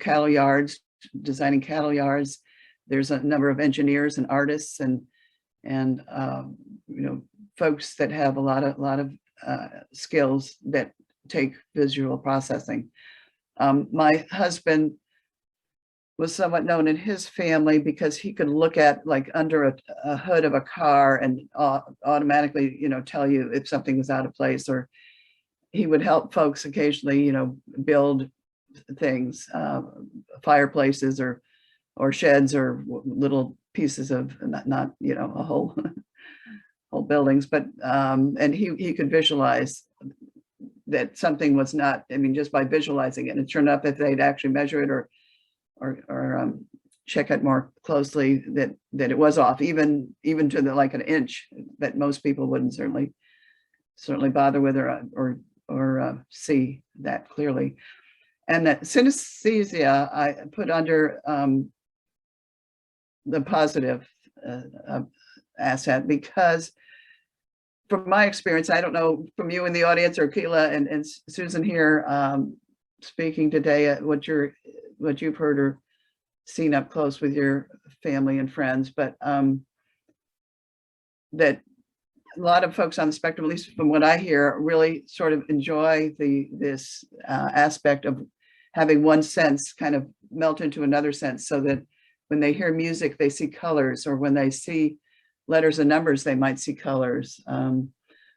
cattle yards, designing cattle yards. There's a number of engineers and artists and folks that have a lot of skills that take visual processing. My husband was somewhat known in his family because he could look at like under a hood of a car and automatically, tell you if something was out of place, or he would help folks occasionally, build things, fireplaces or sheds or little pieces of not a whole buildings, but and he could visualize that something was not, just by visualizing it. And sure enough, if they'd actually measure it or check it more closely, that it was off, even to like an inch, that most people wouldn't certainly bother with or see that clearly. And that synesthesia I put under the positive asset, because from my experience, I don't know from you in the audience or Kealah and Susan here speaking today, what you've heard or seen up close with your family and friends, but that a lot of folks on the spectrum, at least from what I hear, really sort of enjoy this aspect of having one sense kind of melt into another sense, so that when they hear music, they see colors, or when they see letters and numbers, they might see colors,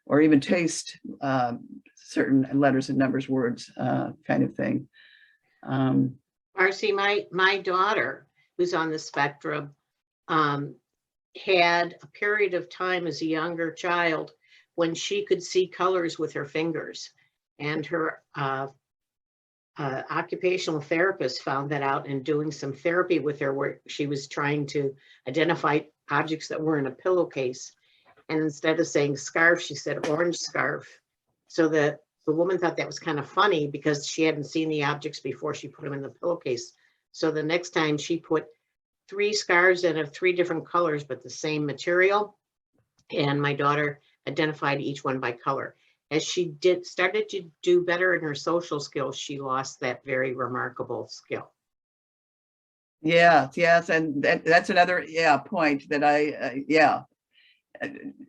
or even taste certain letters and numbers, words, kind of thing. Marci, my daughter, who's on the spectrum, had a period of time as a younger child when she could see colors with her fingers, and her occupational therapist found that out in doing some therapy with her, where she was trying to identify objects that were in a pillowcase, and instead of saying scarf, she said orange scarf. So the woman thought that was kind of funny, because she hadn't seen the objects before she put them in the pillowcase. So the next time she put 3 scarves in of 3 different colors, but the same material. And my daughter identified each one by color. As she started to do better in her social skills, she lost that very remarkable skill. Yes, and that's another point that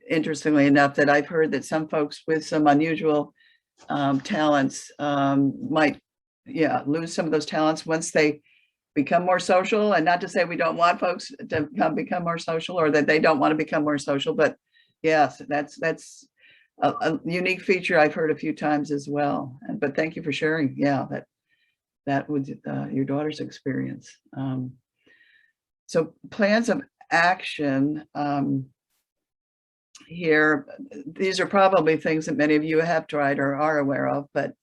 interestingly enough, that I've heard that some folks with some unusual talents might lose some of those talents once they become more social. And not to say we don't want folks to become more social, or that they don't want to become more social, but yes, that's a unique feature I've heard a few times as well. But thank you for sharing. That was your daughter's experience. So plans of action here, these are probably things that many of you have tried or are aware of, but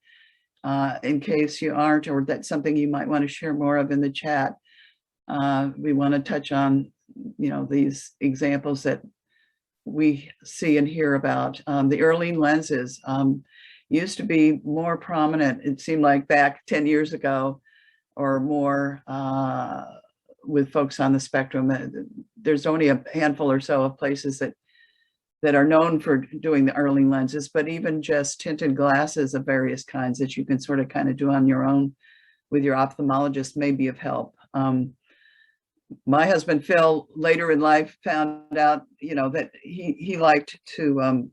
in case you aren't, or that's something you might want to share more of in the chat, we want to touch on, these examples that we see and hear about. The Erling lenses used to be more prominent, it seemed like back 10 years ago or more, with folks on the spectrum. There's only a handful or so of places that are known for doing the Erling lenses, but even just tinted glasses of various kinds that you can sort of kind of do on your own with your ophthalmologist may be of help. My husband, Phil, later in life found out, that he liked to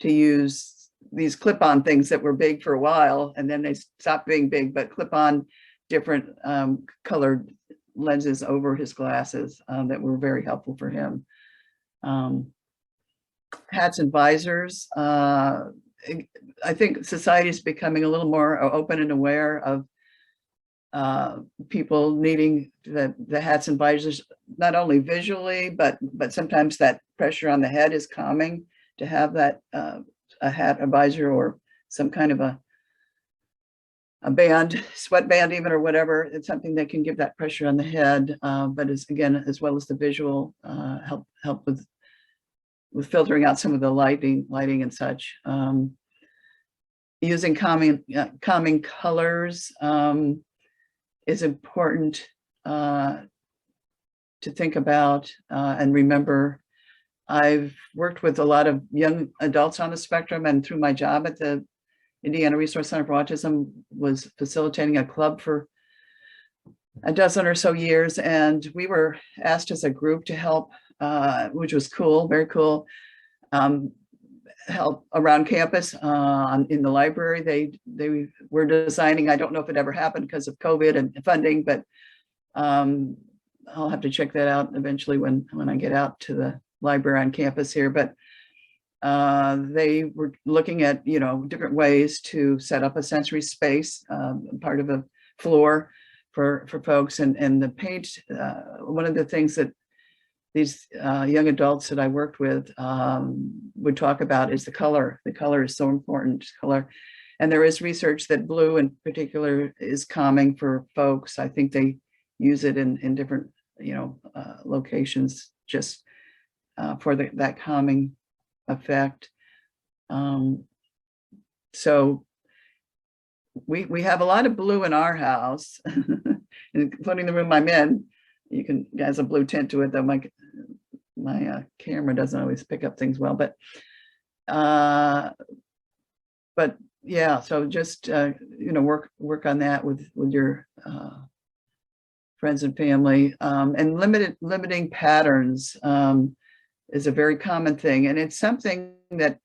use these clip-on things that were big for a while, and then they stopped being big, but clip-on different colored lenses over his glasses that were very helpful for him. Hats and visors. I think society is becoming a little more open and aware of people needing the hats and visors, not only visually, but sometimes that pressure on the head is calming to have that a hat, a visor, or some kind of a band, sweatband even, or whatever. It's something that can give that pressure on the head, but as well as the visual help with filtering out some of the lighting and such. Using calming colors is important to think about and remember. I've worked with a lot of young adults on the spectrum, and through my job at the Indiana Resource Center for Autism was facilitating a club for a dozen or so years, and we were asked as a group to help, which was cool, very cool, help around campus in the library. They were designing, I don't know if it ever happened because of COVID and funding, but I'll have to check that out eventually when I get out to the library on campus here. But they were looking at different ways to set up a sensory space, part of a floor for folks, and the paint. One of the things that these young adults that I worked with would talk about is the color. The color is so important, color. And there is research that blue in particular is calming for folks. I think they use it in different locations just for that calming effect. So we have a lot of blue in our house, including the room I'm in. You can, it has a blue tint to it, though my camera doesn't always pick up things well, but yeah, so just you know, work on that with your friends and family, and limiting patterns is a very common thing, and it's something that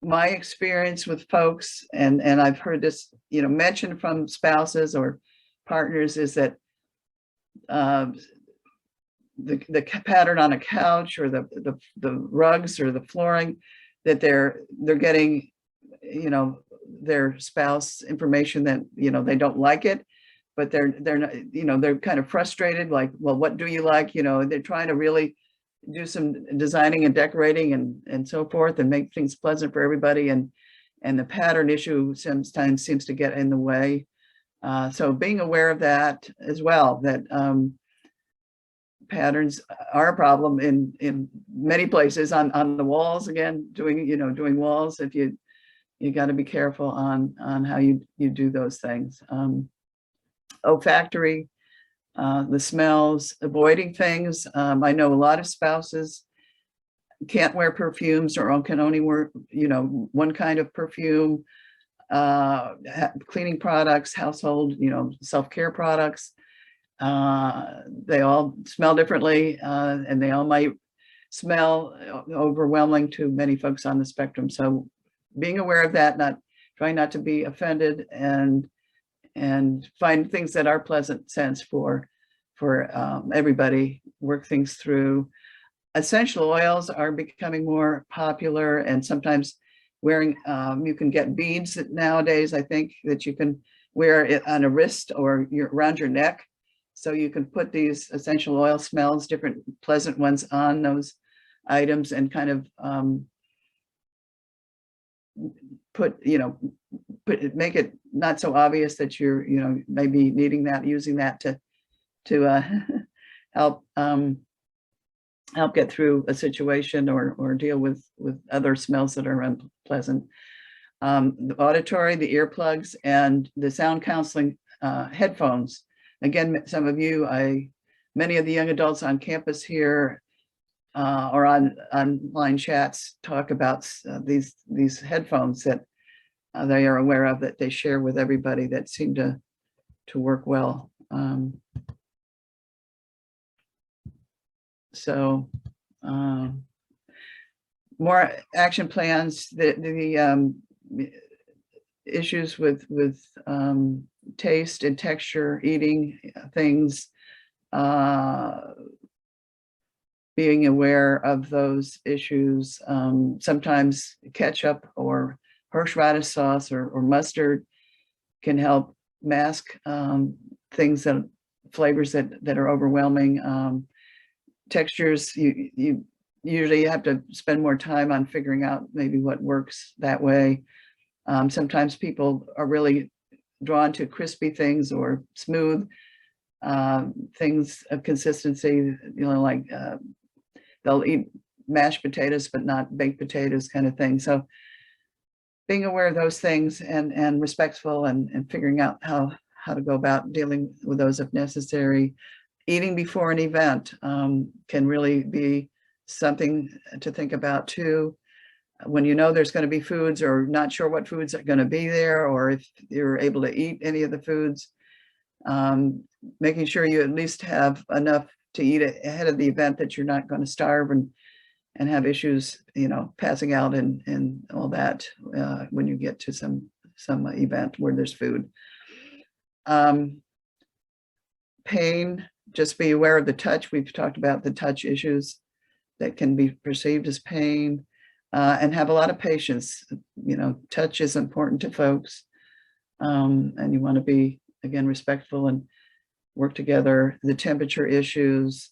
my experience with folks, and I've heard this, you know, mentioned from spouses or partners, is that the pattern on a couch or the rugs or the flooring, that they're getting, you know, their spouse information that, you know, they don't like it, but they're not, you know, they're kind of frustrated, like, well, what do you like? You know, they're trying to really do some designing and decorating and so forth, and make things pleasant for everybody, and the pattern issue sometimes seems to get in the way. So being aware of that as well, that patterns are a problem in many places, on the walls, again, doing walls. If you got to be careful on how you do those things. Olfactory, the smells, avoiding things. I know a lot of spouses can't wear perfumes, or can only wear, you know, one kind of perfume. Cleaning products, household, you know, self-care products. They all smell differently, and they all might smell overwhelming to many folks on the spectrum. So being aware of that, trying not to be offended, and find things that are pleasant sense for everybody, work things through. Essential oils are becoming more popular, and sometimes wearing, you can get beads nowadays, I think, that you can wear it on a wrist or around your neck. So you can put these essential oil smells, different pleasant ones, on those items, and kind of make it not so obvious that you're, you know, maybe needing that, using that to help get through a situation, or deal with other smells that are unpleasant. The auditory, the earplugs, and the sound counseling headphones. Again, some of you, many of the young adults on campus here, or on online chats, talk about these headphones that they are aware of, that they share with everybody, that seem to work well. So more action plans. The issues with taste and texture, eating things, being aware of those issues. Sometimes ketchup or horseradish sauce or mustard can help mask things, flavors that are overwhelming. Textures, you usually have to spend more time on figuring out maybe what works that way. Sometimes people are really drawn to crispy things or smooth things of consistency, you know, like they'll eat mashed potatoes but not baked potatoes, kind of thing. So being aware of those things, and respectful, and figuring out how to go about dealing with those if necessary. Eating before an event can really be something to think about too. When you know there's going to be foods, or not sure what foods are going to be there, or if you're able to eat any of the foods, making sure you at least have enough to eat ahead of the event, that you're not going to starve and have issues, you know, passing out and all that when you get to some event where there's food. Pain, just be aware of the touch. We've talked about the touch issues that can be perceived as pain, and have a lot of patience. You know, touch is important to folks, and you want to be, again, respectful and work together. The temperature issues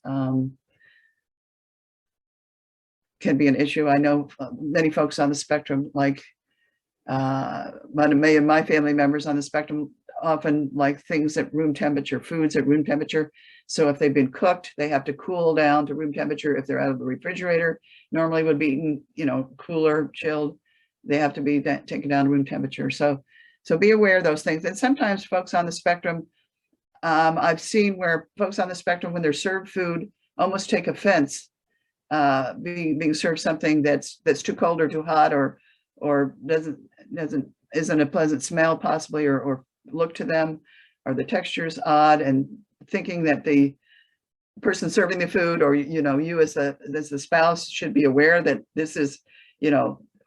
can be an issue. I know many folks on the spectrum, like many of my family members on the spectrum, often like things at room temperature, foods at room temperature. So if they've been cooked, they have to cool down to room temperature. If they're out of the refrigerator, normally would be eaten, you know, cooler, chilled, they have to be taken down to room temperature. So So be aware of those things. And sometimes folks on the spectrum, I've seen where folks on the spectrum, when they're served food, almost take offense being served something that's too cold or too hot, or isn't a pleasant smell possibly, or look to them, or the texture is odd, and thinking that the person serving the food, or you as the spouse, should be aware that this is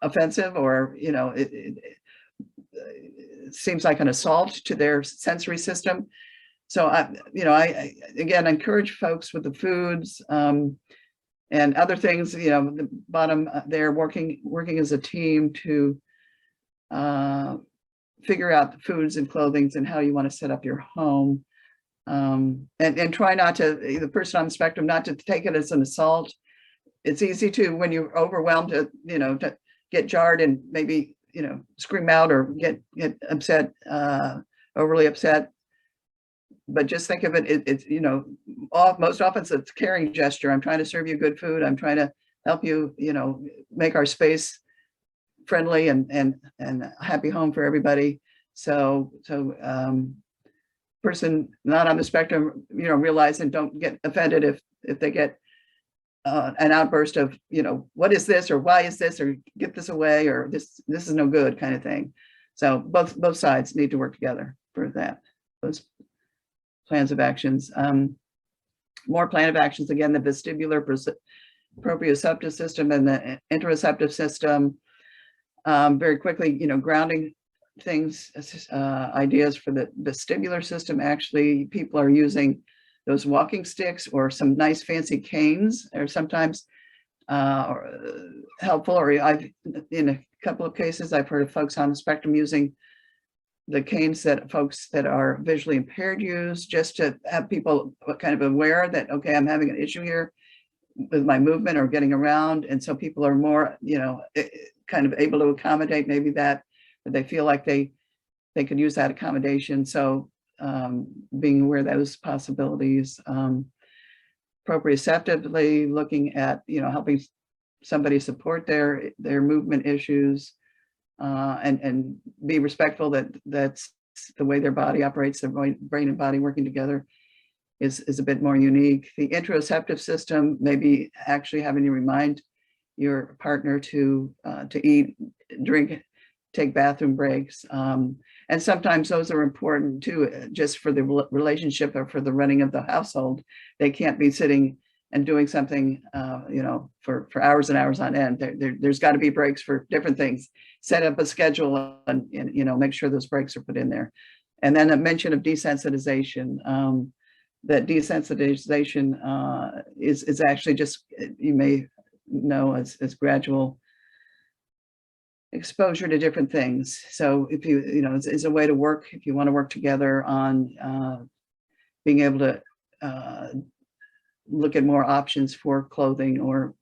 offensive, or it seems like an assault to their sensory system. So I again encourage folks with the foods and other things, the bottom there, working as a team to figure out the foods and clothings and how you want to set up your home, and try not to, the person on the spectrum, not to take it as an assault. It's easy to, when you're overwhelmed, to get jarred and maybe scream out or get upset, overly upset. But just think of it's most often it's a caring gesture. I'm trying to serve you good food. I'm trying to help you, make our space friendly and a happy home for everybody. So person not on the spectrum, realize and don't get offended if they get an outburst of, what is this, or why is this, or get this away, or this is no good, kind of thing. So both sides need to work together for that. Those plans of actions. More plan of actions, again, the vestibular proprioceptive system and the interoceptive system. Very quickly, grounding things, ideas for the vestibular system. Actually, people are using those walking sticks or some nice fancy canes, or sometimes helpful, or in a couple of cases, I've heard of folks on the spectrum using the canes that folks that are visually impaired use, just to have people kind of aware that, okay, I'm having an issue here with my movement or getting around. And so people are more, kind of able to accommodate maybe that they feel like they could use that accommodation. So being aware of those possibilities, proprioceptively looking at, helping somebody support their movement issues, and be respectful that that's the way their body operates, their brain and body working together is a bit more unique. The interoceptive system, maybe actually having you remind your partner to eat, drink, take bathroom breaks. And sometimes those are important too, just for the relationship or for the running of the household. They can't be sitting and doing something, for hours and hours on end. There's got to be breaks for different things. Set up a schedule and make sure those breaks are put in there. And then a mention of desensitization. That desensitization is actually just, you may know, as gradual exposure to different things. So if it's a way to work, if you want to work together on being able to look at more options for clothing or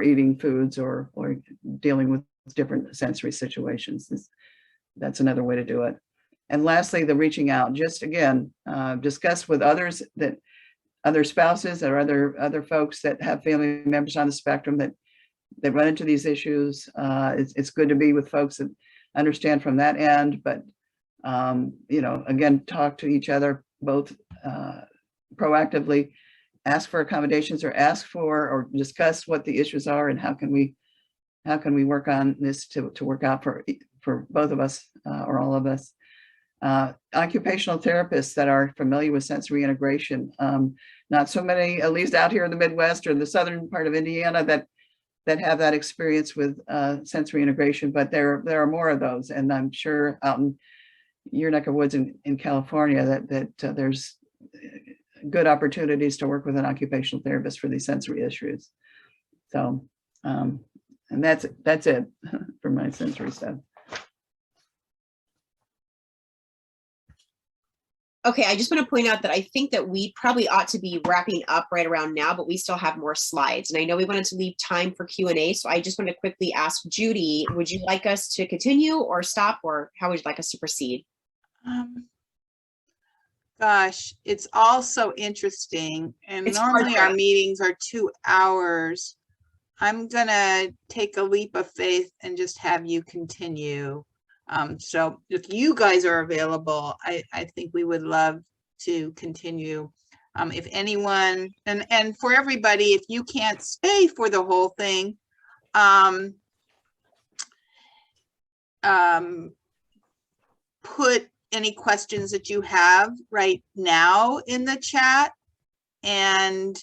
eating foods or dealing with different sensory situations. That's another way to do it. And lastly, the reaching out. Just again, discuss with others, that other spouses or other folks that have family members on the spectrum that run into these issues. It's good to be with folks that understand from that end, but again, talk to each other both proactively. Ask for accommodations, or ask for or discuss what the issues are and how can we work on this to work out for both of us or all of us. Occupational therapists that are familiar with sensory integration. Not so many, at least out here in the Midwest or the southern part of Indiana, that have that experience with sensory integration, but there are more of those, and I'm sure out in your neck of woods in California that there's good opportunities to work with an occupational therapist for these sensory issues. So, and that's it for my sensory stuff. Okay, I just want to point out that I think that we probably ought to be wrapping up right around now, but we still have more slides. And I know we wanted to leave time for Q&A, so I just want to quickly ask Judy, would you like us to continue or stop, or how would you like us to proceed? Gosh, it's all so interesting. And It's normally hard. our meetings are 2 hours. I'm gonna take a leap of faith and just have you continue. So if you guys are available, I think we would love to continue. If anyone, and for everybody, if you can't stay for the whole thing, put any questions that you have right now in the chat. And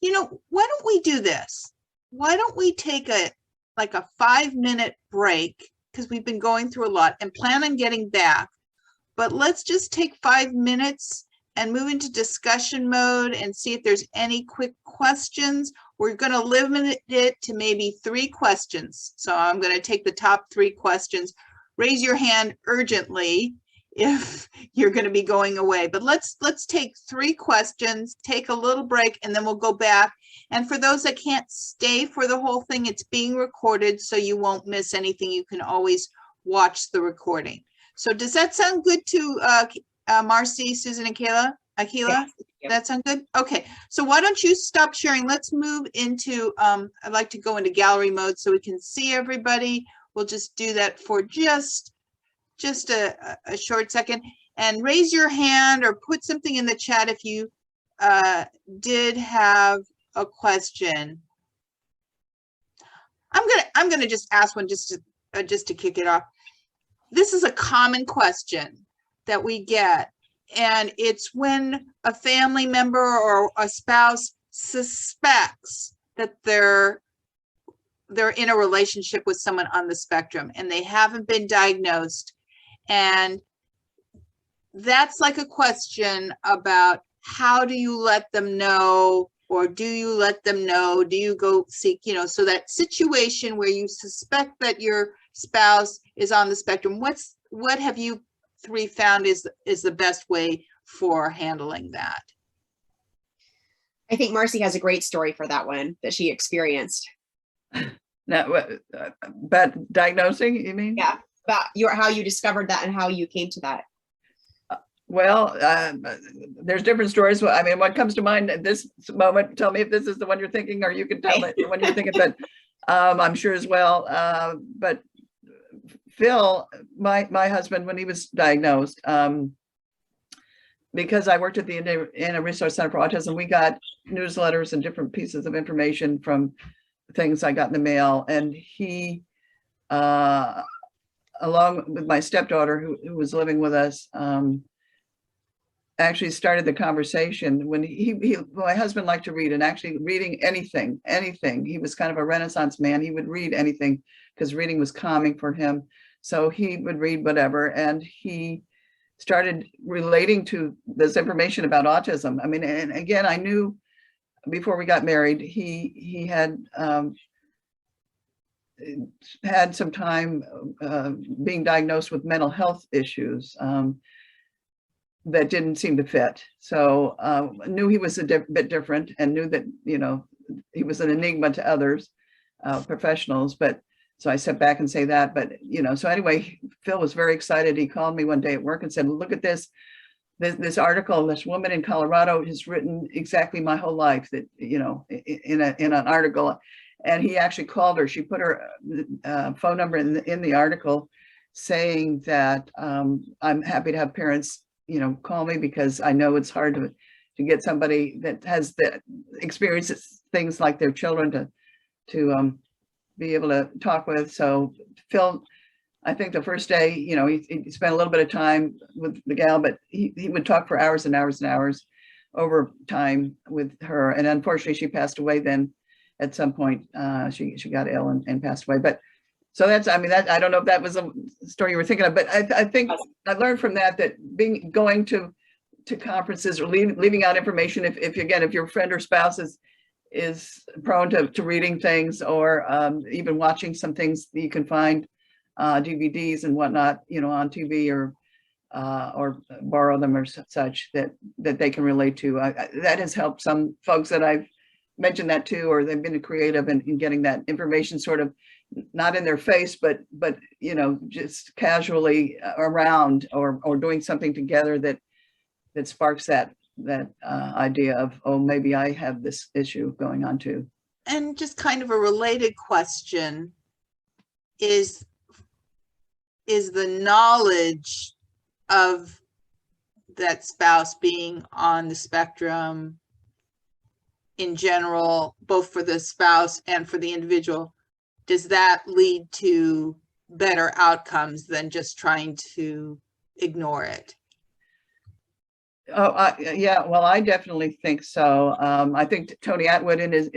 you know, why don't we do this? Why don't we take a 5-minute break, because we've been going through a lot, and plan on getting back. But let's just take 5 minutes and move into discussion mode and see if there's any quick questions. We're going to limit it to maybe 3 questions. So I'm going to take the top 3 questions. Raise your hand urgently if you're going to be going away. But let's take 3 questions, take a little break, and then we'll go back. And for those that can't stay for the whole thing, it's being recorded, so you won't miss anything. You can always watch the recording. So does that sound good to Marci, Susan, and Kealah? Kealah, Yep. that sound good? Okay, so why don't you stop sharing? Let's move into, I'd like to go into gallery mode so we can see everybody. We'll just do that for just a short second, and raise your hand or put something in the chat if you did have a question. I'm gonna just ask one just to kick it off. This is a common question that we get, and it's when a family member or a spouse suspects that they're in a relationship with someone on the spectrum and they haven't been diagnosed. And that's like a question about how do you let them know, or do you let them know? Do you go seek, you know, so that situation where you suspect that your spouse is on the spectrum, what have you 3 found is the best way for handling that? I think Marci has a great story for that one that she experienced. Now, but diagnosing, you mean? Yeah, about how you discovered that and how you came to that. Well, there's different stories. Well, I mean, what comes to mind at this moment, tell me if this is the one you're thinking, or you can tell me the one you're thinking, but I'm sure as well. But Phil, my husband, when he was diagnosed, because I worked at the Indiana Resource Center for Autism, we got newsletters and different pieces of information from things I got in the mail. And he, along with my stepdaughter who was living with us, actually started the conversation when my husband liked to read, and actually reading anything. He was kind of a Renaissance man. He would read anything because reading was calming for him. So he would read whatever, and he started relating to this information about autism. I mean, and again, I knew before we got married, he had had some time being diagnosed with mental health issues that didn't seem to fit. So knew he was a bit different, and knew that, you know, he was an enigma to others, professionals. But so I sat back and say that, but, you know, so anyway, Phil was very excited. He called me one day at work and said, look at this article. This woman in Colorado has written exactly my whole life, that, you know, in an article. And he actually called her. She put her phone number in the article, saying that I'm happy to have parents, you know, call me, because I know it's hard to get somebody that has the experiences things like their children to be able to talk with. So Phil, I think the first day, you know, he spent a little bit of time with the gal, but he would talk for hours and hours and hours over time with her. And unfortunately, she passed away then at some point. She got ill and passed away. But so that's, I mean, that, I don't know if that was a story you were thinking of, but I think I learned from that going to conferences or leaving out information, if your friend or spouse is prone to reading things, or even watching some things that you can find DVDs and whatnot, you know, on TV, or borrow them or such that they can relate to. That has helped some folks that I've mentioned that to, or they've been creative in getting that information sort of not in their face, but you know, just casually around, or doing something together that sparks that idea of, oh, maybe I have this issue going on too. And just kind of a related question is the knowledge of that spouse being on the spectrum in general, both for the spouse and for the individual, does that lead to better outcomes than just trying to ignore it? Oh, yeah, well, I definitely think so. I think Tony Attwood in his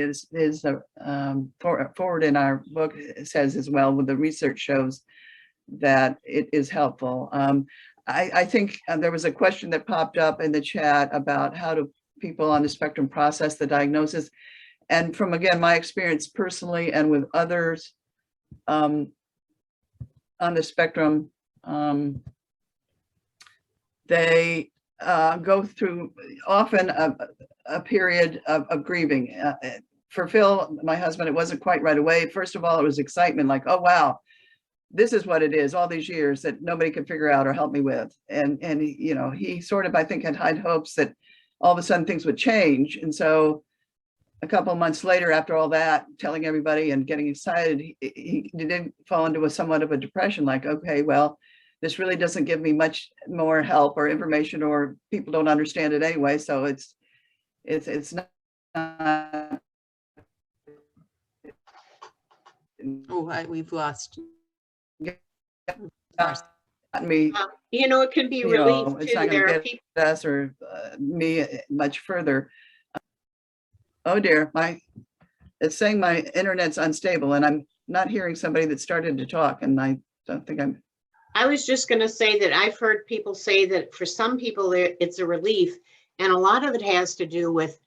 forward in our book says as well, with the research shows that it is helpful. I think there was a question that popped up in the chat about how do people on the spectrum process the diagnosis. And from, again, my experience personally and with others on the spectrum, they go through often a period of grieving. For Phil, my husband, it wasn't quite right away. First of all, it was excitement, like, oh, wow, this is what it is, all these years that nobody could figure out or help me with. And he, you know, he sort of, I think, had high hopes that all of a sudden things would change. And so a couple of months later, after all that, telling everybody and getting excited, he did fall into somewhat of a depression, like, okay, well, this really doesn't give me much more help or information, or people don't understand it anyway. So it's not. Oh, we've lost. Me, You know, it can be you relief know, it's too. not There going are to people. get us or me much further. Oh dear, it's saying my internet's unstable, and I'm not hearing somebody that started to talk, and I don't think I'm. I was just going to say that I've heard people say that for some people it's a relief, and a lot of it has to do with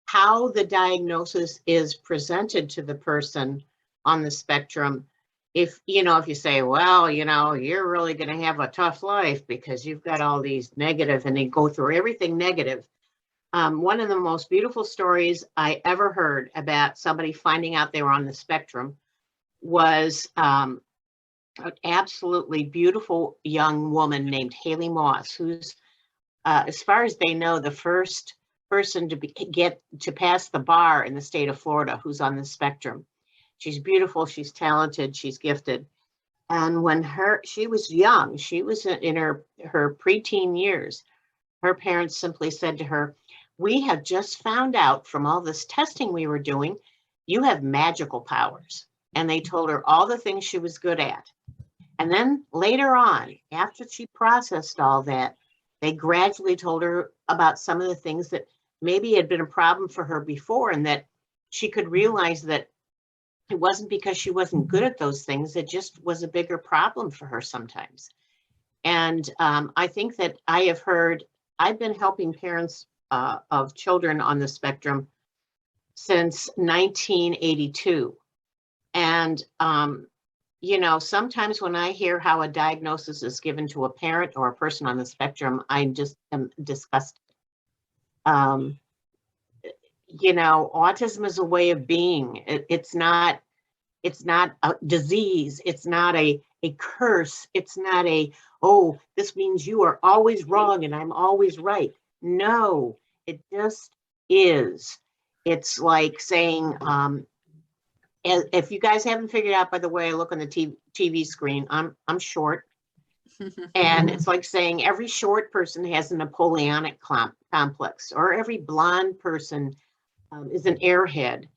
how the diagnosis is presented to the person on the spectrum. If you say, well, you're really going to have a tough life because you've got all these negative, and they go through everything negative. One of the most beautiful stories I ever heard about somebody finding out they were on the spectrum was an absolutely beautiful young woman named Haley Moss, who's, as far as they know, the first person to get to pass the bar in the state of Florida who's on the spectrum. She's beautiful, she's talented, she's gifted. And when she was young, she was in her preteen years, her parents simply said to her, "We have just found out from all this testing we were doing, you have magical powers." And they told her all the things she was good at. And then later on, after she processed all that, they gradually told her about some of the things that maybe had been a problem for her before, and that she could realize that it wasn't because she wasn't good at those things, it just was a bigger problem for her sometimes. And I think that I've been helping parents of children on the spectrum since 1982. And, sometimes when I hear how a diagnosis is given to a parent or a person on the spectrum, I just am disgusted. Autism is a way of being. It's not a disease. It's not a curse. It's not oh, this means you are always wrong and I'm always right. No, it just is. It's like saying, if you guys haven't figured out by the way I look on the TV screen, I'm short. And it's like saying every short person has a Napoleonic complex, or every blonde person is an airhead.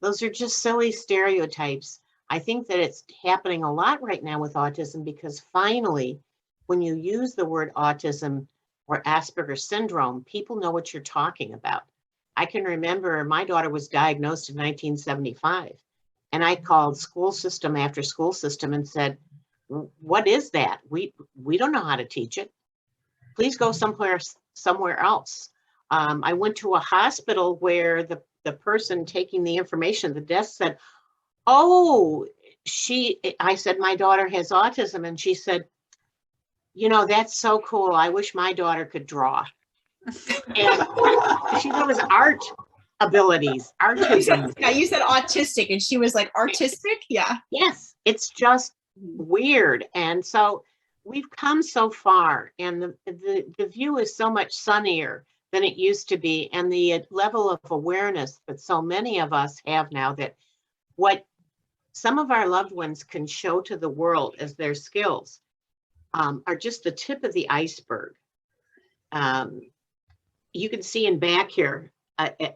Those are just silly stereotypes. I think that it's happening a lot right now with autism, because finally, when you use the word autism or Asperger Syndrome, people know what you're talking about. I can remember my daughter was diagnosed in 1975, and I called school system after school system and said, "What is that? We don't know how to teach it. Please go somewhere else." I went to a hospital where the person taking the information at the desk said, "Oh, I said, "My daughter has autism." And she said, "That's so cool. I wish my daughter could draw." And she was art abilities, artism. Yeah, you said autistic, and she was like, artistic? Yeah. Yes, it's just weird. And so we've come so far, and the view is so much sunnier than it used to be. And the level of awareness that so many of us have now, that what some of our loved ones can show to the world as their skills are just the tip of the iceberg. You can see in back here,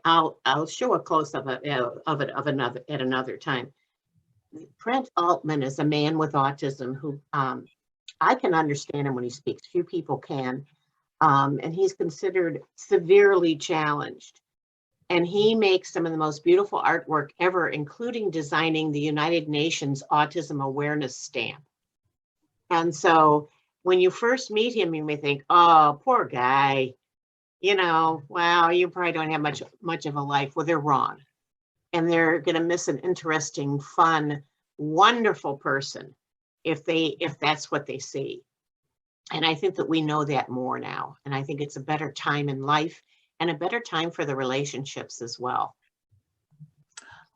I'll show a close of it at another time. Brent Altman is a man with autism who I can understand him when he speaks. Few people can. And he's considered severely challenged. And he makes some of the most beautiful artwork ever, including designing the United Nations Autism Awareness Stamp. And so when you first meet him, you may think, oh, poor guy, you know, wow, you probably don't have much of a life. Well, they're wrong. And they're going to miss an interesting, fun, wonderful person if that's what they see. And I think that we know that more now. And I think it's a better time in life and a better time for the relationships as well.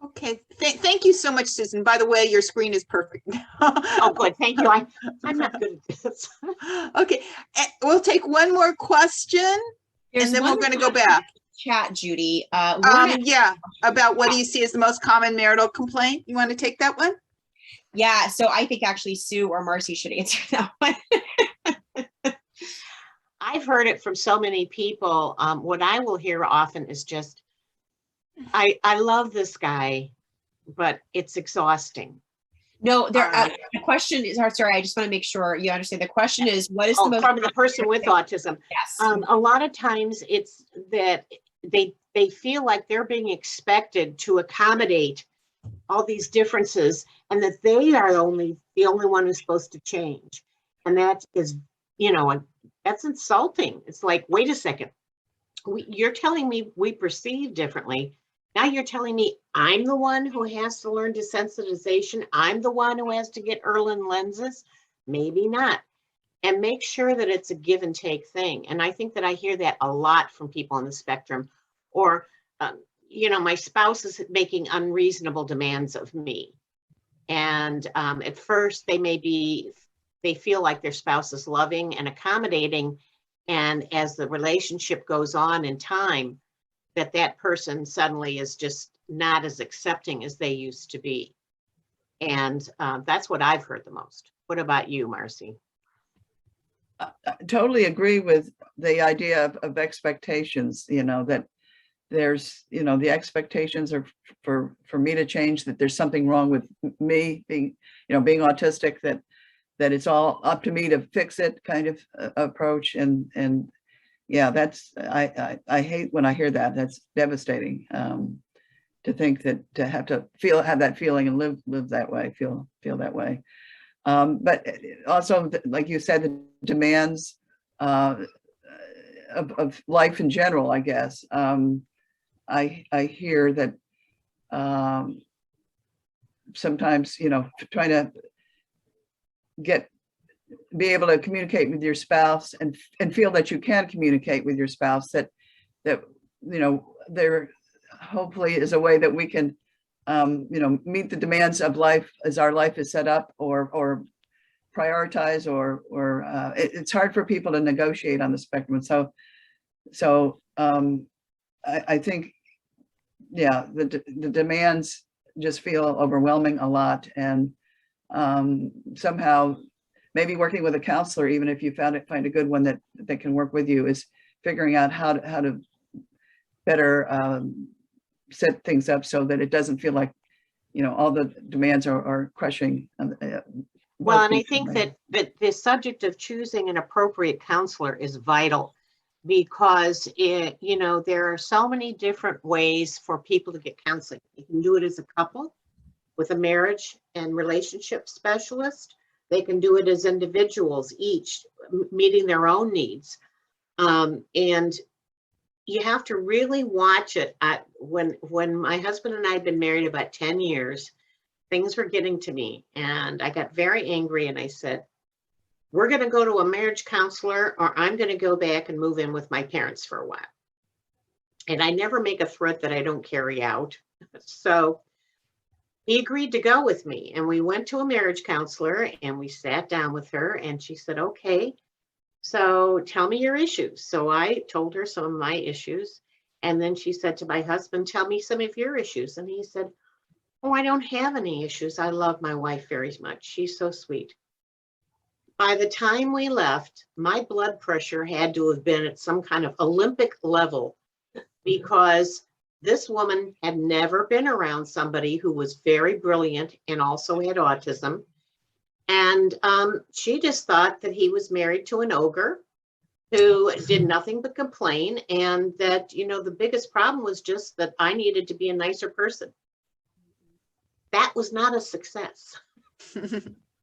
Okay, thank you so much, Susan. By the way, your screen is perfect. Oh, good. Thank you. I'm not good at this. Okay, we'll take one more question and then we're going to go back. Chat, Judy. Yeah, about what do you see as the most common marital complaint? You want to take that one? Yeah, so I think actually Sue or Marci should answer that one. I've heard it from so many people. What I will hear often is just, I love this guy, but it's exhausting. No, the question is, sorry, I just want to make sure you understand. The question is, what is the most from the person with autism? Yes. A lot of times it's that they feel like they're being expected to accommodate all these differences, and that they are the only one who's supposed to change. And that is, you know, that's insulting. It's like, wait a second, you're telling me we perceive differently. Now you're telling me I'm the one who has to learn desensitization. I'm the one who has to get Erlen lenses. Maybe not. And make sure that it's a give and take thing. And I think that I hear that a lot from people on the spectrum. Or, you know, my spouse is making unreasonable demands of me. And at first they feel like their spouse is loving and accommodating. And as the relationship goes on in time, that person suddenly is just not as accepting as they used to be. And that's what I've heard the most. What about you, Marci? I totally agree with the idea of expectations, you know, that there's, you know, the expectations are for me to change, that there's something wrong with me being, you know, being autistic, that it's all up to me to fix it kind of approach. And yeah, that's, I hate when I hear that. That's devastating, to think that to have that feeling and live that way, feel that way. But also, like you said, the demands of life in general, I guess. I hear that sometimes, you know, trying to be able to communicate with your spouse and feel that you can communicate with your spouse, that you know, there hopefully is a way that we can you know, meet the demands of life as our life is set up, or prioritize, or it's hard for people to negotiate on the spectrum. So I think, yeah, the demands just feel overwhelming a lot. And somehow maybe working with a counselor, even if you find a good one that can work with you, is figuring out how to better set things up so that it doesn't feel like, you know, all the demands are crushing. Well, and I think that the subject of choosing an appropriate counselor is vital, because you know, there are so many different ways for people to get counseling. You can do it as a couple with a marriage and relationship specialist. They can do it as individuals, each meeting their own needs. And you have to really watch it. When my husband and I had been married about 10 years, things were getting to me, and I got very angry, and I said, we're going to go to a marriage counselor, or I'm going to go back and move in with my parents for a while. And I never make a threat that I don't carry out. So he agreed to go with me, and we went to a marriage counselor, and we sat down with her, and she said, okay, So tell me your issues. So I told her some of my issues. And then she said to my husband, tell me some of your issues. And he said, oh, I don't have any issues. I love my wife very much. She's so sweet. By the time we left, my blood pressure had to have been at some kind of Olympic level, because this woman had never been around somebody who was very brilliant and also had autism. And she just thought that he was married to an ogre who did nothing but complain, and that, the biggest problem was just that I needed to be a nicer person. That was not a success.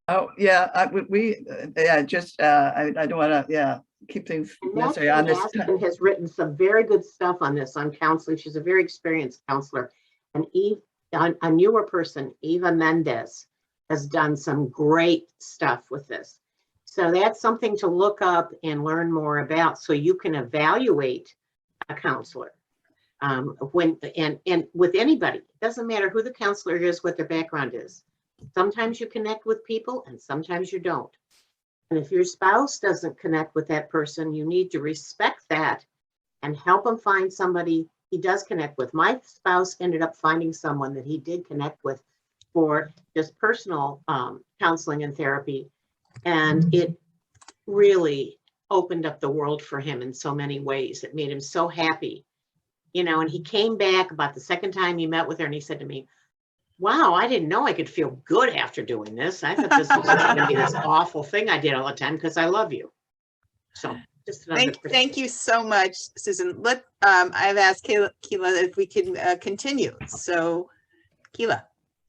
Oh, yeah, I don't want to, keep things And necessarily on this. Aspen has written some very good stuff on this, on counseling. She's a very experienced counselor. And a newer person, Eva Mendez, has done some great stuff with this. So that's something to look up and learn more about, so you can evaluate a counselor. When with anybody, it doesn't matter who the counselor is, what their background is. Sometimes you connect with people and sometimes you don't. And if your spouse doesn't connect with that person, you need to respect that and help him find somebody he does connect with. My spouse ended up finding someone that he did connect with for just personal counseling and therapy. And it really opened up the world for him in so many ways. It made him so happy, and he came back about the second time he met with her, and he said to me, wow, I didn't know I could feel good after doing this. I thought this was going to be this awful thing I did all the time, because I love you. So just thank you so much, Susan. I've asked Kealah if we can continue. So Kealah.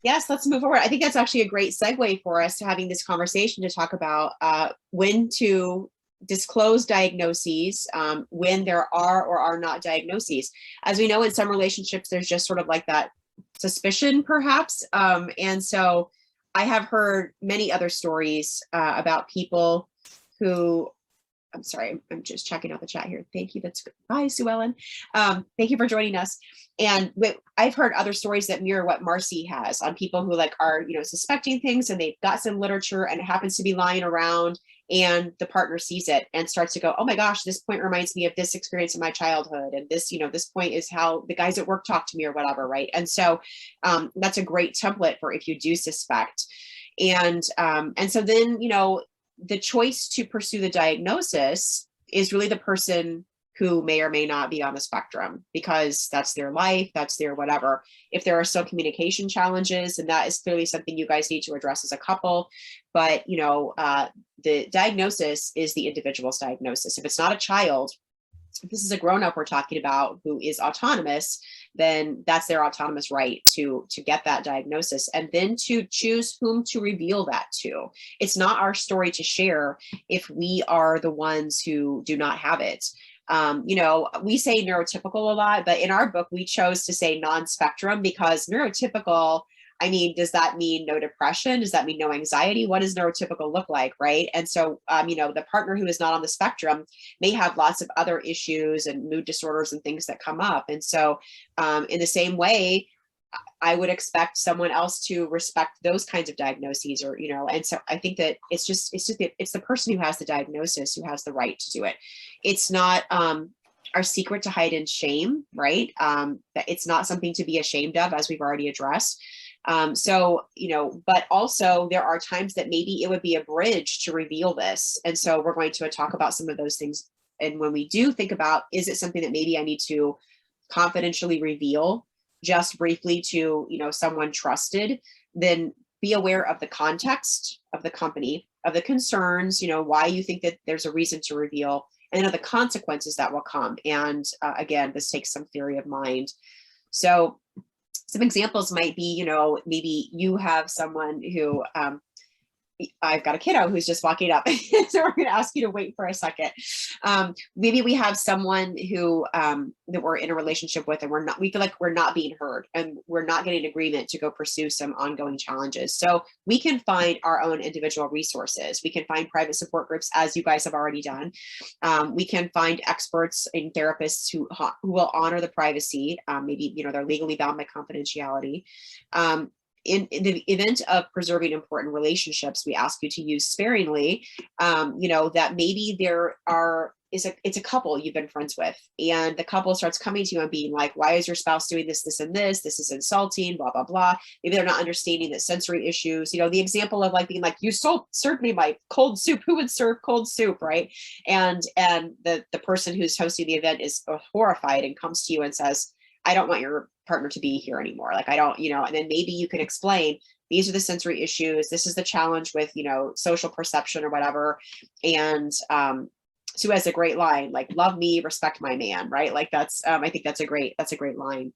Yes, let's move forward. I think that's actually a great segue for us to having this conversation to talk about when to disclose diagnoses, when there are or are not diagnoses. As we know, in some relationships, there's just sort of like that suspicion, perhaps. And so I have heard many other stories about people who, I'm sorry, I'm just checking out the chat here. Thank you. That's good. Bye, Sue Ellen. Thank you for joining us. And I've heard other stories that mirror what Marci has, on people who are, suspecting things, and they've got some literature and it happens to be lying around, and the partner sees it and starts to go, oh my gosh, this point reminds me of this experience in my childhood. And this, this point is how the guys at work talk to me or whatever. Right. And so that's a great template for if you do suspect. And so then, the choice to pursue the diagnosis is really the person who may or may not be on the spectrum, because that's their life, that's their whatever. If there are still communication challenges, and that is clearly something you guys need to address as a couple, but the diagnosis is the individual's diagnosis. If it's not a child, if this is a grown-up we're talking about who is autonomous, then that's their autonomous right to get that diagnosis, and then to choose whom to reveal that to. It's not our story to share if we are the ones who do not have it. We say neurotypical a lot, but in our book, we chose to say non-spectrum, because neurotypical, does that mean no depression? Does that mean no anxiety? What does neurotypical look like, right? And so, the partner who is not on the spectrum may have lots of other issues and mood disorders and things that come up. And so, in the same way, I would expect someone else to respect those kinds of diagnoses, or, and so I think that it's the person who has the diagnosis who has the right to do it. It's not our secret to hide in shame, right? It's not something to be ashamed of, as we've already addressed. But also there are times that maybe it would be a bridge to reveal this. And so we're going to talk about some of those things. And when we do think about, is it something that maybe I need to confidentially reveal just briefly to, someone trusted, then be aware of the context of the company, of the concerns, why you think that there's a reason to reveal, and of the consequences that will come. And again, this takes some theory of mind. So some examples might be, maybe you have someone who, I've got a kiddo who's just walking up. So we're going to ask you to wait for a second. Maybe we have someone who that we're in a relationship with, and we feel like we're not being heard, and we're not getting agreement to go pursue some ongoing challenges. So we can find our own individual resources. We can find private support groups, as you guys have already done. We can find experts and therapists who will honor the privacy. Maybe, they're legally bound by confidentiality. in the event of preserving important relationships, we ask you to use sparingly, that maybe it's a couple you've been friends with, and the couple starts coming to you and being like, why is your spouse doing this, this, and this? This is insulting, blah, blah, blah. Maybe they're not understanding that sensory issues, the example of like being like, you served me my cold soup. Who would serve cold soup, right? And the person who's hosting the event is horrified and comes to you and says, I don't want your partner to be here anymore. Like, I don't, and then maybe you can explain, these are the sensory issues. This is the challenge with, social perception or whatever. And, Sue has a great line, like, love me, respect my man, right? Like that's, I think that's a great line.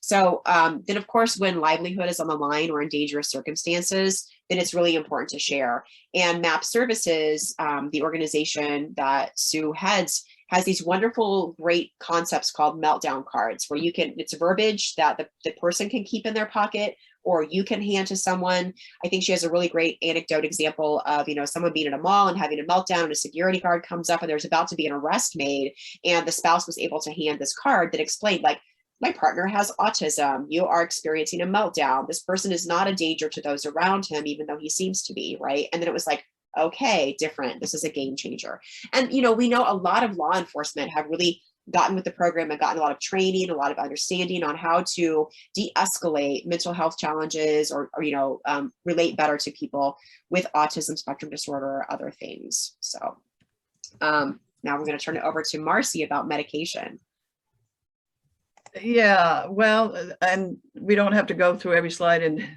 So then of course, when livelihood is on the line or in dangerous circumstances, then it's really important to share. And MAP Services, the organization that Sue heads, has these wonderful, great concepts called meltdown cards, where it's verbiage that the person can keep in their pocket, or you can hand to someone. I think she has a really great anecdote example of, someone being in a mall and having a meltdown, and a security guard comes up and there's about to be an arrest made. And the spouse was able to hand this card that explained, like, my partner has autism. You are experiencing a meltdown. This person is not a danger to those around him, even though he seems to be, right? And then it was like, okay, different. This is a game changer. And, we know a lot of law enforcement have really gotten with the program and gotten a lot of training, a lot of understanding on how to de-escalate mental health challenges or relate better to people with autism spectrum disorder or other things. So now we're going to turn it over to Marci about medication. Yeah, well, and we don't have to go through every slide in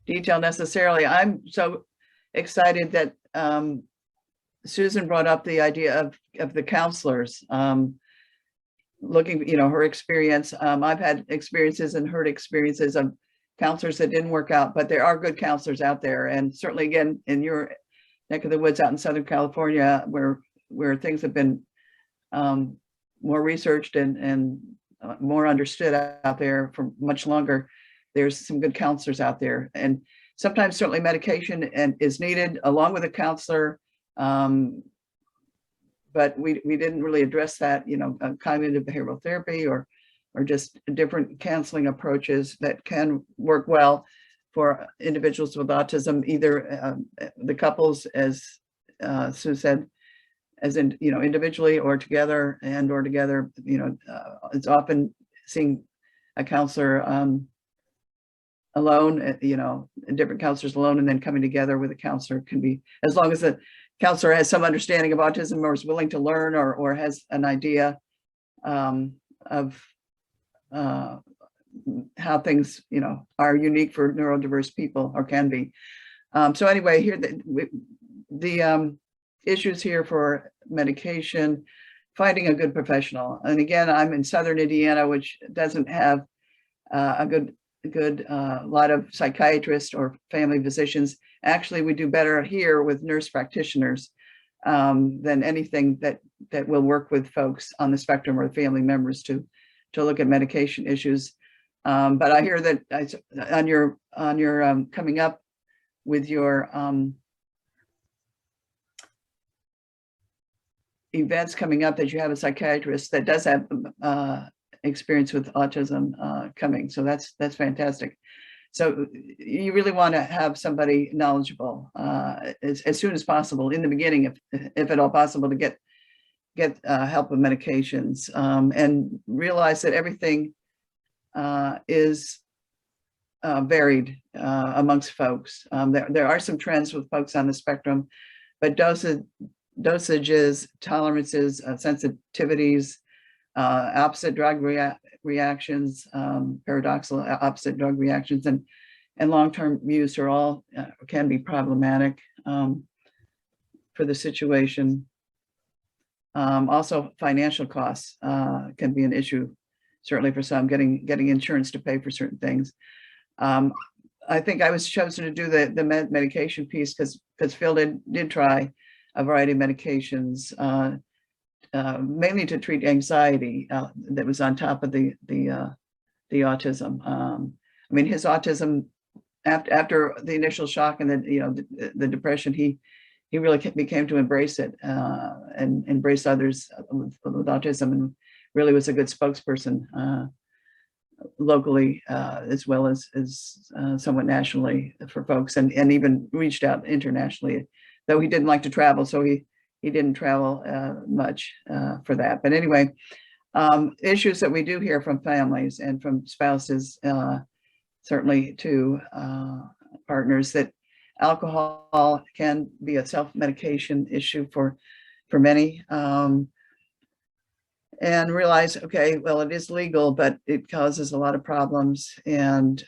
detail necessarily. I'm so excited that Susan brought up the idea of the counselors. Looking, her experience. I've had experiences and heard experiences of counselors that didn't work out, but there are good counselors out there. And certainly, again, in your neck of the woods out in Southern California, where things have been more researched and more understood out there for much longer, there's some good counselors out there. And sometimes certainly medication is needed along with a counselor. But we didn't really address that, cognitive behavioral therapy or just different counseling approaches that can work well for individuals with autism, either the couples, as Sue said, as in, individually or together or together. It's often seeing a counselor alone, different counselors alone, and then coming together with a counselor can be, as long as the counselor has some understanding of autism or is willing to learn or has an idea of how things, are unique for neurodiverse people or can be. So anyway, here the issues here for medication, finding a good professional. And again, I'm in Southern Indiana, which doesn't have a good lot of psychiatrists or family physicians. Actually, we do better here with nurse practitioners than anything that will work with folks on the spectrum or family members to look at medication issues. But I hear that on your coming up with your events coming up, that you have a psychiatrist that does have experience with autism coming. So that's fantastic. So you really want to have somebody knowledgeable as soon as possible in the beginning, if at all possible, to get help with medications, and realize that everything is varied amongst folks. There are some trends with folks on the spectrum, but dosages, tolerances, sensitivities, opposite drug reactions, paradoxical opposite drug reactions, and long-term use are all can be problematic for the situation. Also, financial costs can be an issue, certainly for some, getting insurance to pay for certain things. I think I was chosen to do the medication piece because Phil did try a variety of medications, mainly to treat anxiety that was on top of the autism. I mean, his autism after the initial shock and then the depression, he really became to embrace it and embrace others with autism, and really was a good spokesperson locally as well as somewhat nationally for folks, and even reached out internationally, though he didn't like to travel, so he didn't travel much for that. But anyway, issues that we do hear from families and from spouses, certainly to partners, that alcohol can be a self-medication issue for many. And realize, okay, well, it is legal, but it causes a lot of problems. And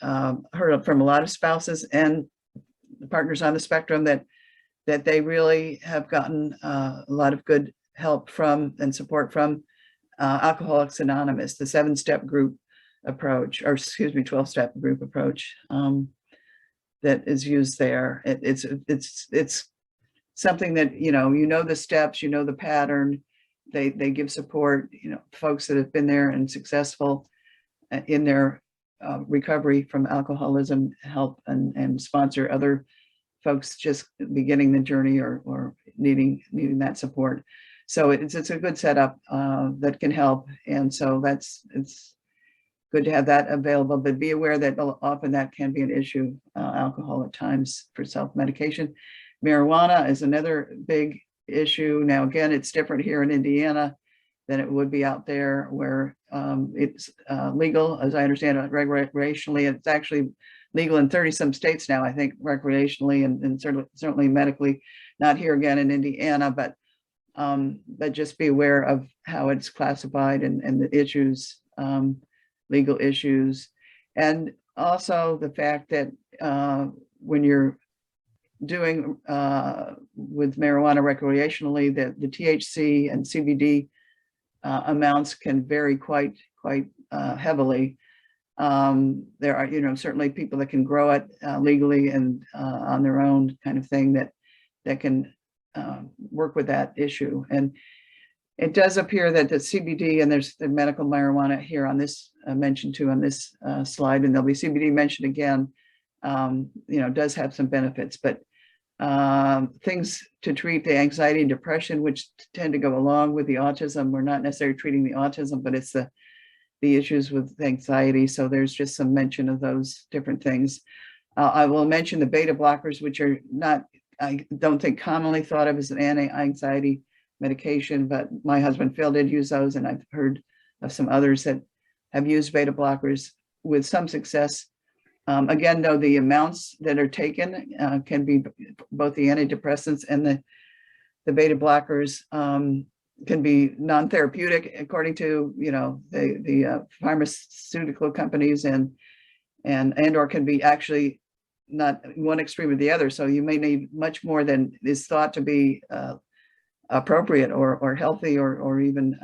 heard from a lot of spouses and partners on the spectrum that they really have gotten a lot of good help from and support from Alcoholics Anonymous, the 7-step group approach, or excuse me, 12-step group approach that is used there. It's something that, you know the steps, you know the pattern. They give support, folks that have been there and successful in their recovery from alcoholism, help and sponsor other folks just beginning the journey or needing that support. So it's a good setup that can help. And so it's good to have that available, but be aware that often that can be an issue, alcohol at times for self-medication. Marijuana is another big issue. Now, again, it's different here in Indiana than it would be out there where it's legal, as I understand it, recreationally. It's actually legal in 30 some states now, I think, recreationally and certainly medically, not here again in Indiana, but just be aware of how it's classified and the issues, legal issues. And also the fact that when you're doing with marijuana recreationally, that the THC and CBD amounts can vary quite heavily. There are, certainly people that can grow it legally and on their own, kind of thing, that can work with that issue. And it does appear that the CBD, and there's the medical marijuana here on this mentioned too on this slide, and there'll be CBD mentioned again, does have some benefits, but things to treat the anxiety and depression, which tend to go along with the autism. We're not necessarily treating the autism, but it's the issues with anxiety. So there's just some mention of those different things. I will mention the beta blockers, which are not, I don't think commonly thought of as an anti-anxiety medication, but my husband Phil did use those, and I've heard of some others that have used beta blockers with some success. Again, though, the amounts that are taken can be both the antidepressants and the beta blockers can be non-therapeutic according to the pharmaceutical companies and or can be actually not one extreme or the other. So you may need much more than is thought to be appropriate or healthy or even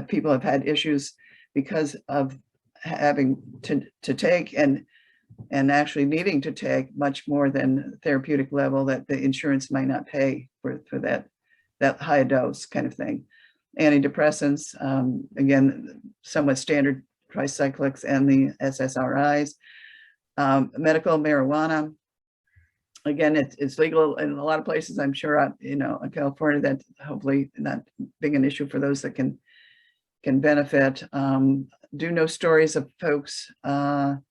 people have had issues because of having to take and actually needing to take much more than therapeutic level that the insurance might not pay for that high dose kind of thing. Antidepressants, again, somewhat standard tricyclics and the SSRIs. Medical marijuana, again, it's legal in a lot of places. I'm sure, in California, that's hopefully not big an issue for those that can benefit. Do know stories of folks that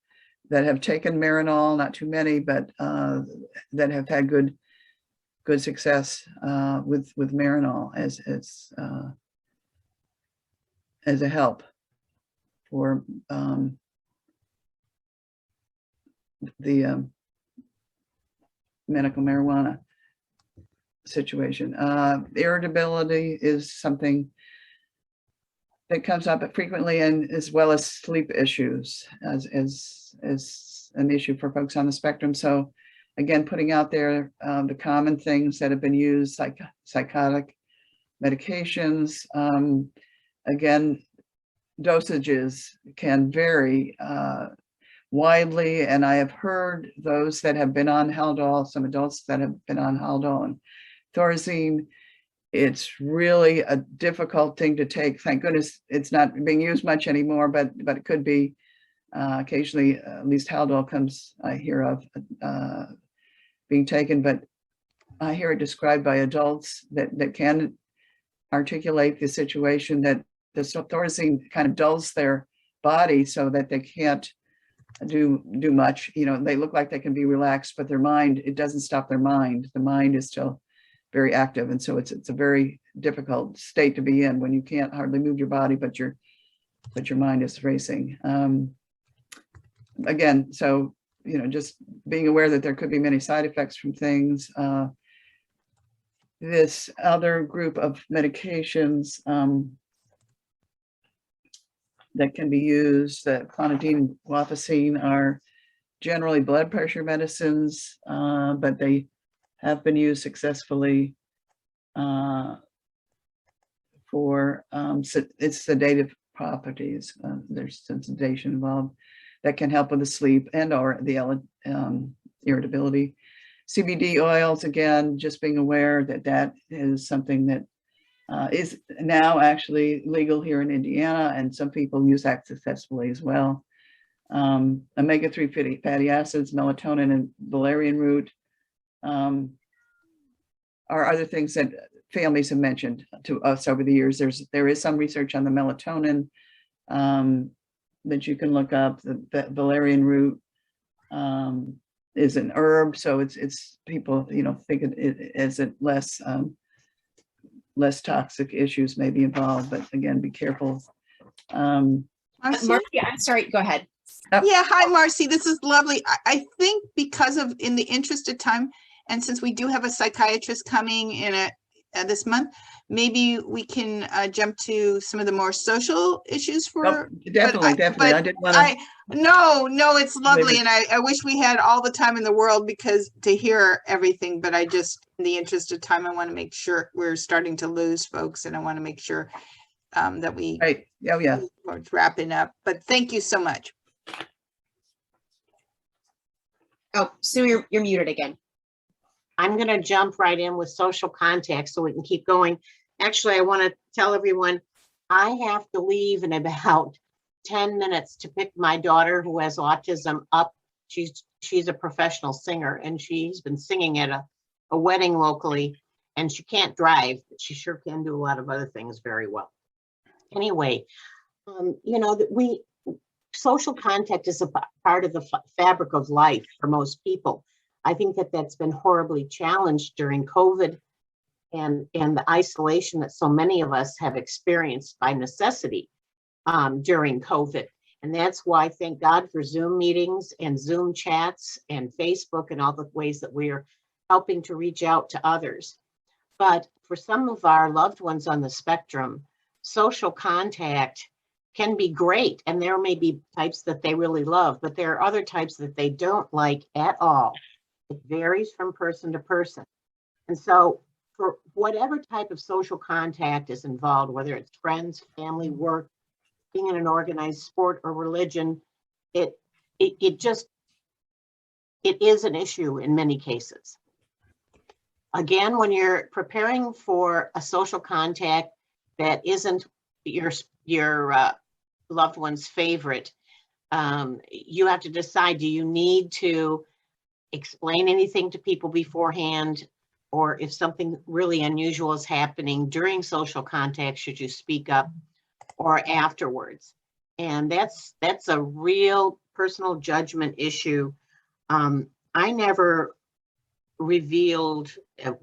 have taken Marinol, not too many, but that have had good success with Marinol as a help for the medical marijuana situation. Irritability is something that comes up frequently, and as well as sleep issues as an issue for folks on the spectrum. So again, putting out there the common things that have been used, like psychotic medications. Again, dosages can vary widely, and I have heard those that have been on Haldol, some adults that have been on Haldol and Thorazine. It's really a difficult thing to take. Thank goodness it's not being used much anymore, but it could be occasionally. At least Haldol comes, I hear of being taken, but I hear it described by adults that can articulate the situation, that the Thorazine kind of dulls their body so that they can't do much. They look like they can be relaxed, but their mind, it doesn't stop their mind. The mind is still very active. And so it's a very difficult state to be in when you can't hardly move your body, but your mind is racing. Again, so, just being aware that there could be many side effects from things. This other group of medications that can be used, that clonidine, guanfacine, are generally blood pressure medicines, but they have been used successfully for its sedative properties. There's some sedation involved that can help with the sleep and or the irritability. CBD oils, again, just being aware that that is something that is now actually legal here in Indiana, and some people use that successfully as well. Omega-3 fatty acids, melatonin, and valerian root are other things that families have mentioned to us over the years. There is some research on the melatonin that you can look up. The valerian root is an herb, so it's people think it as it less toxic issues may be involved, but again, be careful. Marci? Marci, I'm sorry, go ahead. Yeah, hi, Marci. This is lovely. I think because of, in the interest of time, and since we do have a psychiatrist coming in this month, maybe we can jump to some of the more social issues for. Definitely. I didn't want to. No, it's lovely, and I wish we had all the time in the world to hear everything. But I just, in the interest of time, I want to make sure we're starting to lose folks, and I want to make sure that we Right. Oh yeah. We're wrapping up. But thank you so much. Oh, Sue, you're muted again. I'm going to jump right in with social contact so we can keep going. Actually, I want to tell everyone I have to leave in about 10 minutes to pick my daughter who has autism up. She's a professional singer, and she's been singing at a wedding locally, and she can't drive, but she sure can do a lot of other things very well. Anyway, social contact is a part of the fabric of life for most people. I think that's been horribly challenged during COVID and the isolation that so many of us have experienced by necessity during COVID. And that's why, thank God for Zoom meetings and Zoom chats and Facebook and all the ways that we are helping to reach out to others. But for some of our loved ones on the spectrum, social contact can be great. And there may be types that they really love, but there are other types that they don't like at all. It varies from person to person. And so for whatever type of social contact is involved, whether it's friends, family, work, being in an organized sport or religion, it is an issue in many cases. Again, when you're preparing for a social contact that isn't your loved one's favorite, you have to decide, do you need to explain anything to people beforehand? Or if something really unusual is happening during social contact, should you speak up or afterwards? And that's a real personal judgment issue. I never revealed a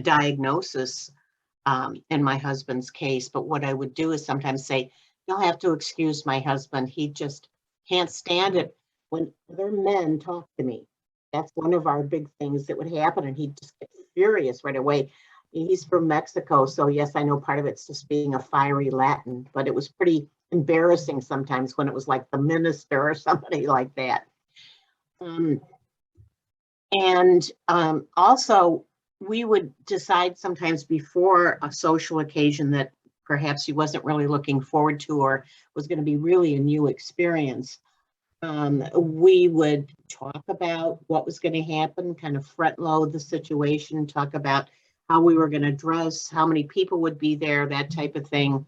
diagnosis in my husband's case, but what I would do is sometimes say, you'll have to excuse my husband. He just can't stand it when other men talk to me. That's one of our big things that would happen, and he'd just get furious right away. He's from Mexico, so yes, I know part of it's just being a fiery Latin, but it was pretty embarrassing sometimes when it was like the minister or somebody like that. Also, we would decide sometimes before a social occasion that perhaps he wasn't really looking forward to or was going to be really a new experience. We would talk about what was going to happen, kind of front load the situation, talk about how we were going to dress, how many people would be there, that type of thing.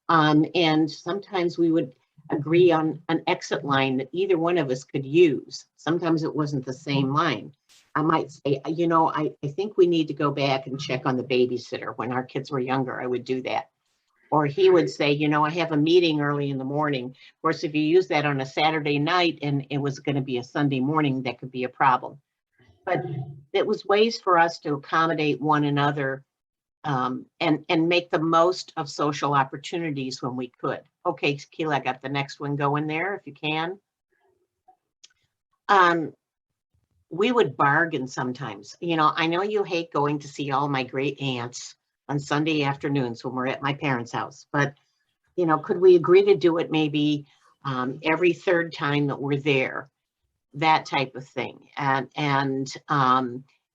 And sometimes we would agree on an exit line that either one of us could use. Sometimes it wasn't the same line. I might say, I think we need to go back and check on the babysitter. When our kids were younger, I would do that. Or he would say, you know, I have a meeting early in the morning. Of course, if you use that on a Saturday night and it was going to be a Sunday morning, that could be a problem. But it was ways for us to accommodate one another, and make the most of social opportunities when we could. Okay, Kealah, I got the next one going there if you can. We would bargain sometimes. You know, I know you hate going to see all my great aunts on Sunday afternoons when we're at my parents' house, but, you know, could we agree to do it maybe every third time that we're there? That type of thing. And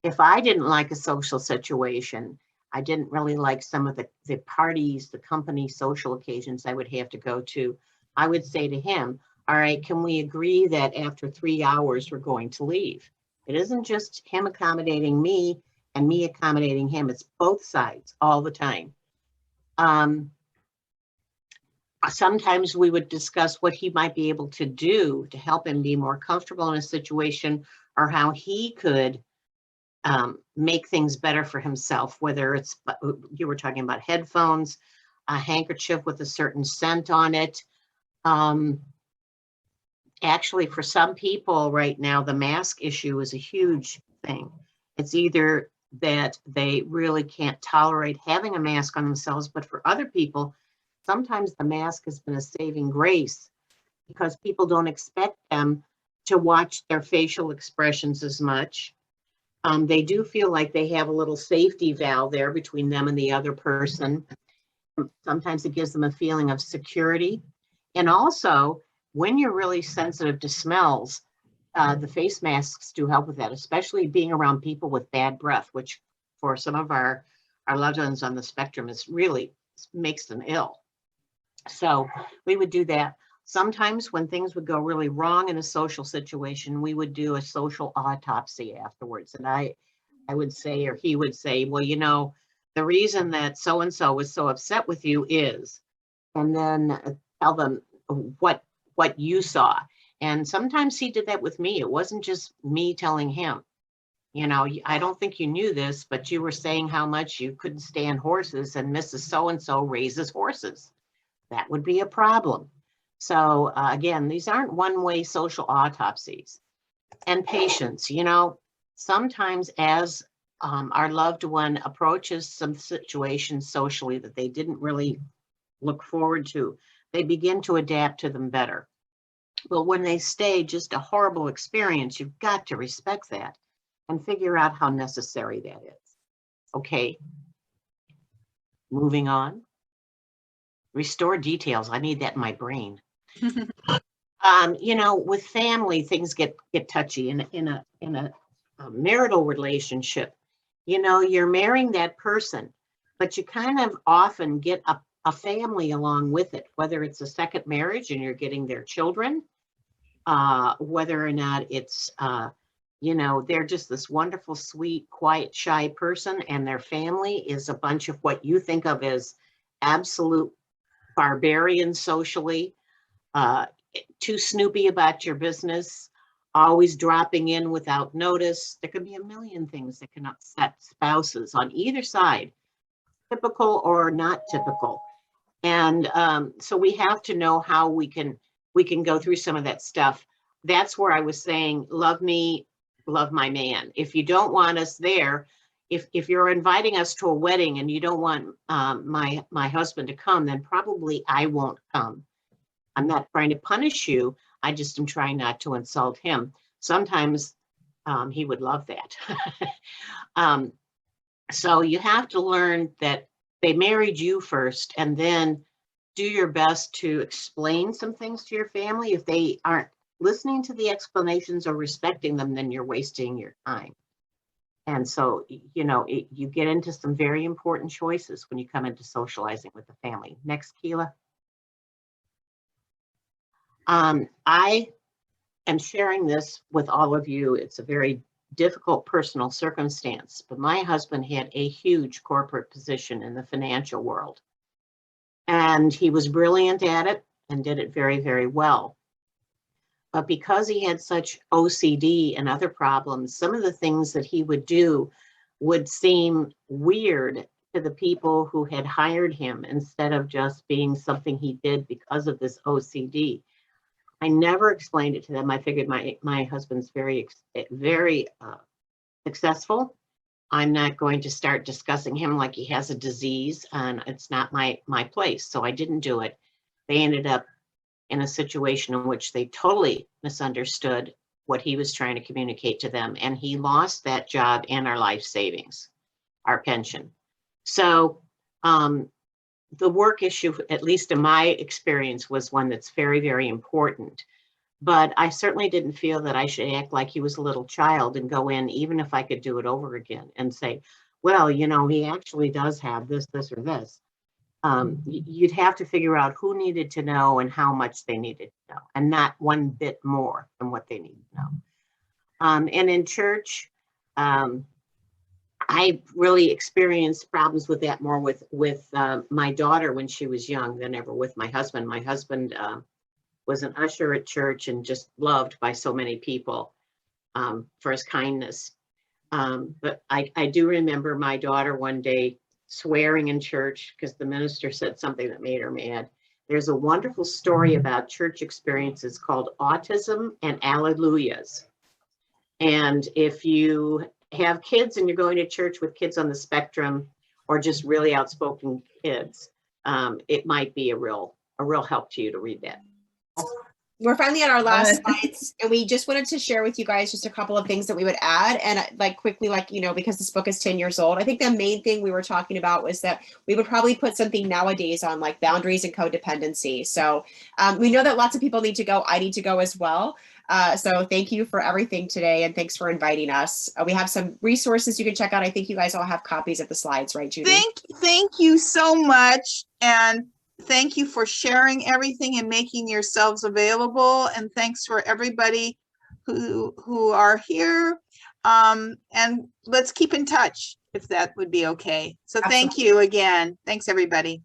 if I didn't like a social situation, I didn't really like some of the parties, the company social occasions I would have to go to, I would say to him, all right, can we agree that after 3 hours we're going to leave? It isn't just him accommodating me and me accommodating him. It's both sides all the time. Sometimes we would discuss what he might be able to do to help him be more comfortable in a situation, or how he could make things better for himself, whether it's, you were talking about headphones, a handkerchief with a certain scent on it. Actually, for some people right now, the mask issue is a huge thing. It's either that they really can't tolerate having a mask on themselves, but for other people, sometimes the mask has been a saving grace because people don't expect them to watch their facial expressions as much. They do feel like they have a little safety valve there between them and the other person. Sometimes it gives them a feeling of security. And also, when you're really sensitive to smells, the face masks do help with that, especially being around people with bad breath, which for some of our loved ones on the spectrum is really makes them ill. So we would do that. Sometimes when things would go really wrong in a social situation, we would do a social autopsy afterwards. And I would say, or he would say, well, you know, the reason that so-and-so was so upset with you is, and then tell them what you saw. And sometimes he did that with me. It wasn't just me telling him, you know, I don't think you knew this, but you were saying how much you couldn't stand horses, and Mrs. So-and-so raises horses. That would be a problem. So again, these aren't one-way social autopsies. And patience, you know, sometimes as our loved one approaches some situations socially that they didn't really look forward to, they begin to adapt to them better. But when they stay just a horrible experience, you've got to respect that and figure out how necessary that is. Okay, moving on. Restore details. I need that in my brain. You know, with family, things get touchy. In a marital relationship, you know, you're marrying that person, but you kind of often get a family along with it, whether it's a second marriage and you're getting their children, whether or not it's, you know, they're just this wonderful, sweet, quiet, shy person, and their family is a bunch of what you think of as absolute barbarians socially, too snoopy about your business, always dropping in without notice. There could be a million things that can upset spouses on either side, typical or not typical. And so we have to know how we can go through some of that stuff. That's where I was saying, love me, love my man. If you don't want us there, if you're inviting us to a wedding and you don't want my husband to come, then probably I won't come. I'm not trying to punish you. I just am trying not to insult him. Sometimes he would love that. So you have to learn that they married you first, and then do your best to explain some things to your family. If they aren't listening to the explanations or respecting them, then you're wasting your time. And so, you know, you get into some very important choices when you come into socializing with the family. Next, Kealah. I am sharing this with all of you. It's a very difficult personal circumstance, but my husband had a huge corporate position in the financial world, and he was brilliant at it and did it very, very well. But because he had such OCD and other problems, some of the things that he would do would seem weird to the people who had hired him instead of just being something he did because of this OCD. I never explained it to them. I figured my husband's very successful. I'm not going to start discussing him like he has a disease, and it's not my place. So I didn't do it. They ended up in a situation in which they totally misunderstood what he was trying to communicate to them. And he lost that job and our life savings, our pension. So the work issue, at least in my experience, was one that's very, very important. But I certainly didn't feel that I should act like he was a little child and go in, even if I could do it over again, and say, well, you know, he actually does have this, this, or this. You'd have to figure out who needed to know and how much they needed to know, and not one bit more than what they needed to know. And in church, I really experienced problems with that more with my daughter when she was young than ever with my husband. My husband was an usher at church and just loved by so many people for his kindness. But I do remember my daughter one day swearing in church because the minister said something that made her mad. There's a wonderful story about church experiences called Autism and Alleluias. And if you have kids and you're going to church with kids on the spectrum or just really outspoken kids, it might be a real help to you to read that. We're finally on our last slides, and we just wanted to share with you guys just a couple of things that we would add. And like quickly, like, you know, because this book is 10 years old, I think the main thing we were talking about was that we would probably put something nowadays on like boundaries and codependency. So we know that lots of people need to go. I need to go as well. So thank you for everything today, and thanks for inviting us. We have some resources you can check out. I think you guys all have copies of the slides, right, Judy? Thank you so much. And thank you for sharing everything and making yourselves available. And thanks for everybody who are here. And let's keep in touch if that would be okay. So thank you again. Thanks, everybody.